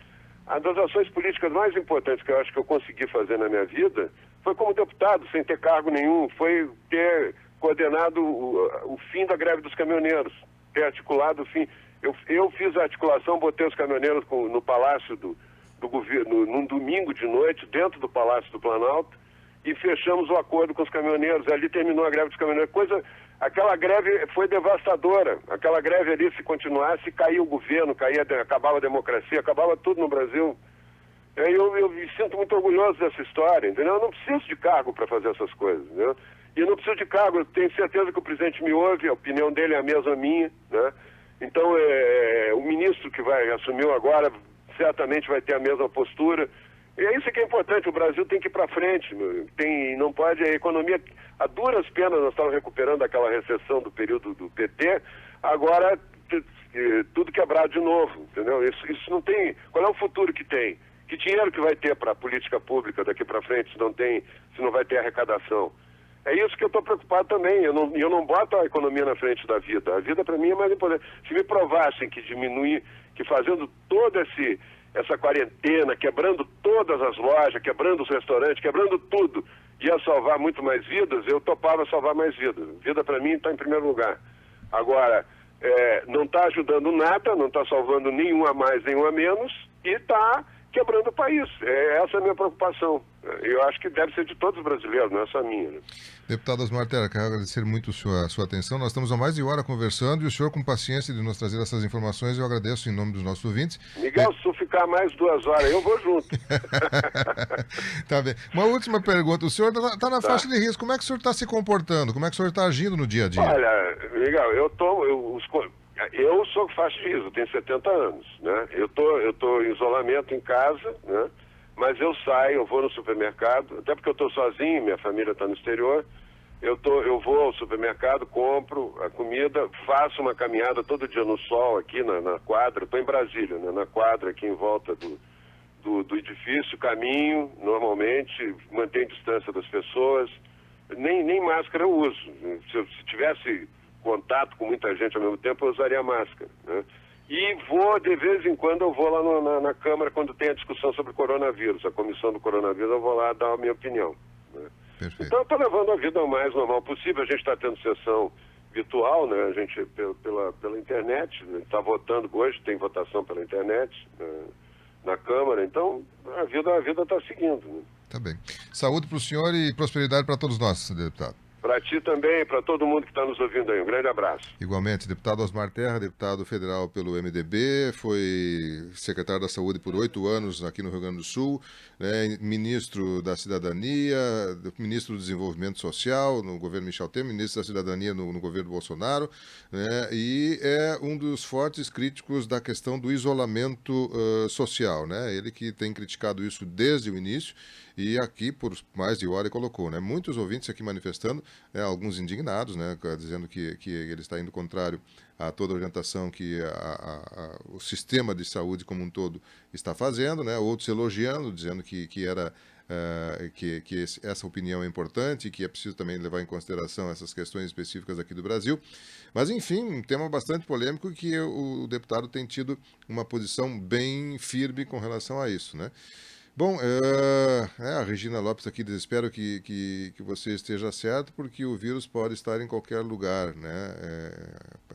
Speaker 2: uma das ações políticas mais importantes que eu acho que eu consegui fazer na minha vida foi como deputado, sem ter cargo nenhum, foi ter coordenado o fim da greve dos caminhoneiros, ter articulado o fim. Eu fiz a articulação, botei os caminhoneiros no Palácio do Governo, num domingo de noite, dentro do Palácio do Planalto, e fechamos o acordo com os caminhoneiros. Ali terminou a greve dos caminhoneiros. Aquela greve foi devastadora. Aquela greve ali, se continuasse, caía o governo, acabava a democracia, acabava tudo no Brasil. Eu me sinto muito orgulhoso dessa história, entendeu? Eu não preciso de cargo para fazer essas coisas, entendeu? E eu não preciso de cargo, eu tenho certeza que o presidente me ouve, a opinião dele é a mesma minha, né? Então, o ministro que assumiu agora certamente vai ter a mesma postura. E é isso que é importante, o Brasil tem que ir para frente, não pode, a economia, a duras penas nós estamos recuperando aquela recessão do período do PT, agora tudo quebrado de novo, entendeu? Isso não tem, qual é o futuro que tem? Que dinheiro que vai ter para a política pública daqui para frente se não vai ter arrecadação? É isso que eu estou preocupado também, eu não boto a economia na frente da vida, a vida para mim é mais importante. Se me provassem que que fazendo toda essa quarentena, quebrando todas as lojas, quebrando os restaurantes, quebrando tudo, ia salvar muito mais vidas, eu topava salvar mais vidas. Vida para mim está em primeiro lugar. Agora, não está ajudando nada, não está salvando nenhum a mais, nenhum a menos, e está quebrando o país. Essa é a minha preocupação. Eu acho que deve ser de todos os brasileiros, não é só minha. Né?
Speaker 1: Deputado Osmar Terra, quero agradecer muito a sua atenção. Nós estamos há mais de hora conversando e o senhor, com paciência de nos trazer essas informações, eu agradeço em nome dos nossos ouvintes.
Speaker 2: Miguel, se tu ficar mais 2 horas, eu vou junto.
Speaker 1: Tá bem. Uma última pergunta. O senhor está na faixa de risco. Como é que o senhor está se comportando? Como é que o senhor está agindo no dia a dia?
Speaker 2: Olha, Miguel, eu sou faixa de risco, eu tenho 70 anos, né? Eu tô em isolamento em casa, né? Mas eu saio, eu vou no supermercado, até porque eu estou sozinho, minha família está no exterior, eu vou ao supermercado, compro a comida, faço uma caminhada todo dia no sol aqui na quadra, estou em Brasília, né? Na quadra aqui em volta do edifício, caminho normalmente, mantenho distância das pessoas, nem máscara eu uso. Se tivesse contato com muita gente ao mesmo tempo, eu usaria máscara, né? E de vez em quando, eu vou lá na Câmara quando tem a discussão sobre o coronavírus, a comissão do coronavírus, eu vou lá dar a minha opinião, né?
Speaker 1: Perfeito.
Speaker 2: Então, eu estou levando a vida o mais normal possível. A gente está tendo sessão virtual, né? A gente, pela internet, está votando hoje, tem votação pela internet, né? Na Câmara, então a vida está seguindo, né?
Speaker 1: Tá bem. Saúde para o senhor e prosperidade para todos nós, deputado.
Speaker 2: Para ti também, para todo mundo que está nos ouvindo aí. Um grande abraço.
Speaker 1: Igualmente, deputado Osmar Terra, deputado federal pelo MDB, foi secretário da Saúde por 8 anos aqui no Rio Grande do Sul, né, ministro da Cidadania, ministro do Desenvolvimento Social no governo Michel Temer, ministro da Cidadania no governo Bolsonaro, né, e é um dos fortes críticos da questão do isolamento social, né, ele que tem criticado isso desde o início e aqui por mais de hora colocou, né, muitos ouvintes aqui manifestando, alguns indignados, né, dizendo que ele está indo contrário a toda a orientação que o sistema de saúde como um todo está fazendo, né, outros elogiando, dizendo que essa opinião é importante e que é preciso também levar em consideração essas questões específicas aqui do Brasil. Mas, enfim, um tema bastante polêmico que o deputado tem tido uma posição bem firme com relação a isso, né? Bom, a Regina Lopes aqui diz, espero que você esteja certo, porque o vírus pode estar em qualquer lugar, né?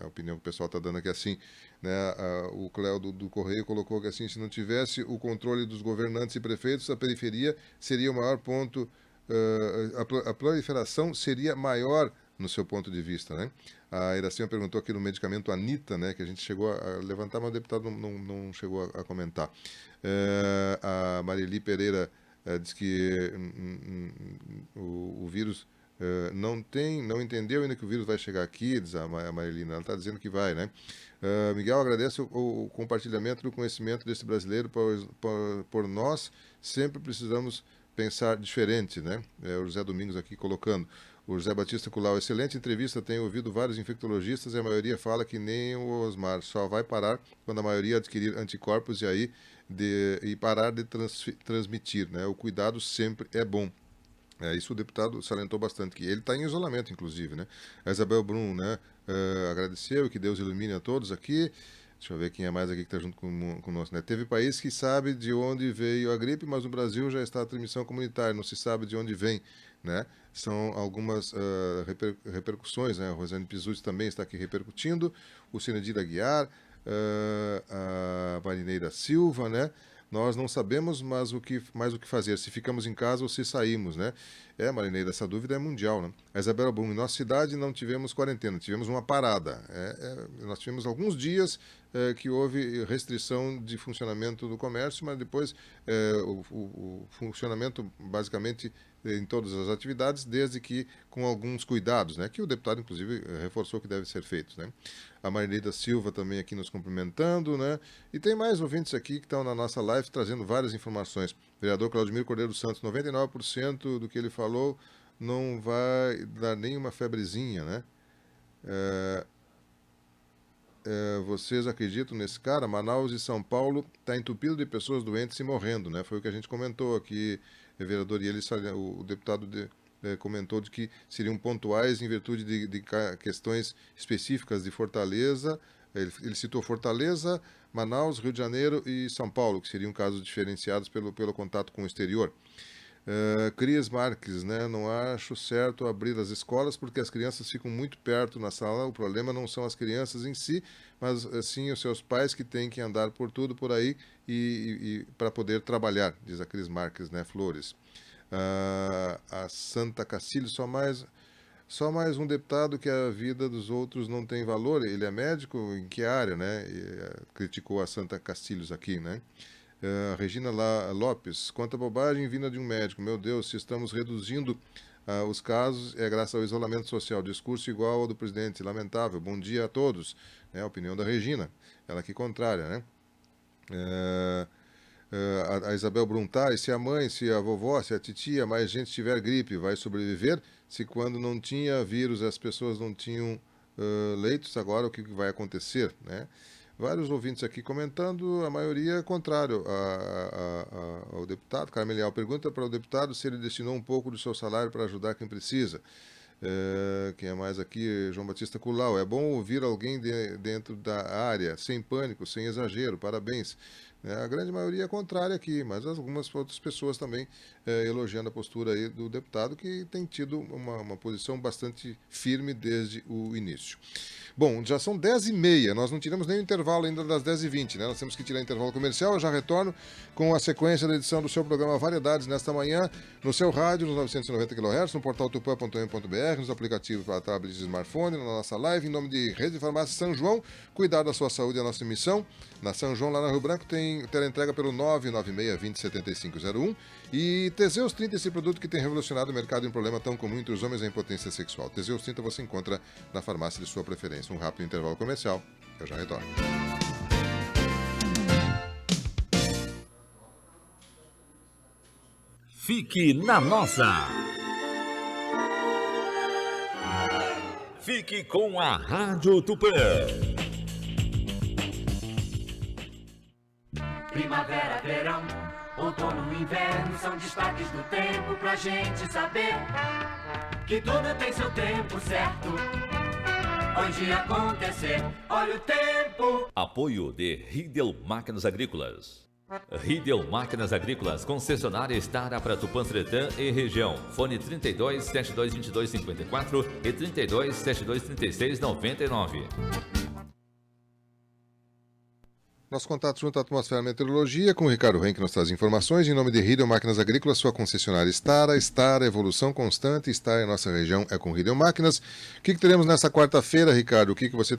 Speaker 1: A opinião que o pessoal está dando aqui assim, né? O Cléo do Correio colocou que assim, se não tivesse o controle dos governantes e prefeitos, a periferia seria o maior ponto, a proliferação seria maior no seu ponto de vista, né? A Iracema perguntou aqui no medicamento Anita, né, que a gente chegou a levantar, mas o deputado não chegou a comentar. A Marili Pereira diz que o vírus não entendeu ainda que o vírus vai chegar aqui, diz a Marilina, ela está dizendo que vai, né? Miguel, agradece o compartilhamento do conhecimento desse brasileiro, por nós sempre precisamos pensar diferente, né? O José Domingos aqui colocando. O José Batista Culau, excelente entrevista, tenho ouvido vários infectologistas e a maioria fala que nem o Osmar, só vai parar quando a maioria adquirir anticorpos e parar de transmitir, né? O cuidado sempre é bom. Isso o deputado salientou bastante, que ele está em isolamento, inclusive, né? A Isabel Brum, né, agradeceu, que Deus ilumine a todos aqui. Deixa eu ver quem é mais aqui que está junto conosco, né? Teve país que sabe de onde veio a gripe, mas no Brasil já está a transmissão comunitária, não se sabe de onde vem, né? São algumas repercussões, né? A Rosane Pizzuti também está aqui repercutindo, o Cinedir Aguiar, a Marineira Silva, né? Nós não sabemos mais o que fazer, se ficamos em casa ou se saímos, né? Marineira, essa dúvida é mundial, né? A Isabela Brum, em nossa cidade não tivemos quarentena, tivemos uma parada. Nós tivemos alguns dias que houve restrição de funcionamento do comércio, mas depois o funcionamento basicamente em todas as atividades, desde que com alguns cuidados, né? Que o deputado, inclusive, reforçou que deve ser feito, né? A Marineida Silva também aqui nos cumprimentando, né? E tem mais ouvintes aqui que estão na nossa live trazendo várias informações. O vereador Claudemir Cordeiro dos Santos, 99% do que ele falou não vai dar nenhuma febrezinha, né? Vocês acreditam nesse cara? Manaus e São Paulo está entupido de pessoas doentes e morrendo, né? Foi o que a gente comentou aqui, vereador, e ele, o deputado comentou de que seriam pontuais em virtude de questões específicas de Fortaleza. Ele citou Fortaleza, Manaus, Rio de Janeiro e São Paulo, que seriam casos diferenciados pelo contato com o exterior. Cris Marques, né? Não acho certo abrir as escolas porque as crianças ficam muito perto na sala. O problema não são as crianças em si, mas sim os seus pais que têm que andar por tudo por aí e para poder trabalhar, diz a Cris Marques, né? Flores. A Santa Cacilhos, só mais um deputado que a vida dos outros não tem valor. Ele é médico em que área, né? Criticou a Santa Cacilhos aqui, né? Regina Lopes, quanta bobagem vinda de um médico. Meu Deus, se estamos reduzindo os casos, é graças ao isolamento social. Discurso igual ao do presidente, lamentável. Bom dia a todos. É a opinião da Regina, ela aqui contrária, né? A Isabel Bruntar, se a mãe, se a vovó, se a titia, mais gente tiver gripe, vai sobreviver? Se quando não tinha vírus as pessoas não tinham leitos, agora o que vai acontecer, né? Vários ouvintes aqui comentando, a maioria contrário ao deputado. Carmen Leal pergunta para o deputado se ele destinou um pouco do seu salário para ajudar quem precisa. Quem é mais aqui? João Batista Culau. É bom ouvir alguém dentro da área, sem pânico, sem exagero. Parabéns. A grande maioria é contrária aqui, mas algumas outras pessoas também elogiando a postura aí do deputado, que tem tido uma posição bastante firme desde o início. Bom, já são 10h30, nós não tiramos nem o intervalo ainda das 10h20, né? Nós temos que tirar intervalo comercial. Eu já retorno com a sequência da edição do seu programa Variedades nesta manhã, no seu rádio, nos 990 kHz, no portal tupã.com.br, nos aplicativos para tablet e smartphone, na nossa live, em nome de Rede de Farmácia São João. Cuidar da sua saúde é a nossa missão. Na São João, lá na Rio Branco, tem teleentrega pelo 996-20-7501. E Teseus 30, esse produto que tem revolucionado o mercado em um problema tão comum entre os homens, a impotência sexual. Teseus 30 você encontra na farmácia de sua preferência. Um rápido intervalo comercial. Eu já retorno.
Speaker 3: Fique na nossa. Fique com a Rádio Tupã.
Speaker 4: Primavera, verão, outono, inverno são destaques do tempo pra gente saber que tudo tem seu tempo certo. Onde acontecer, olha o tempo.
Speaker 3: Apoio de Riedel Máquinas Agrícolas. Riedel Máquinas Agrícolas, concessionária Stara para Tupã-Sretã e região. Fone 32 72 22 54 e 32 72 36 99.
Speaker 1: Nosso contato junto à Atmosfera Meteorologia com o Ricardo Renck, que nos traz informações. Em nome de Riedel Máquinas Agrícolas, sua concessionária Stara, evolução constante, Stara em nossa região é com Riedel Máquinas. O que teremos nessa quarta-feira, Ricardo? O que você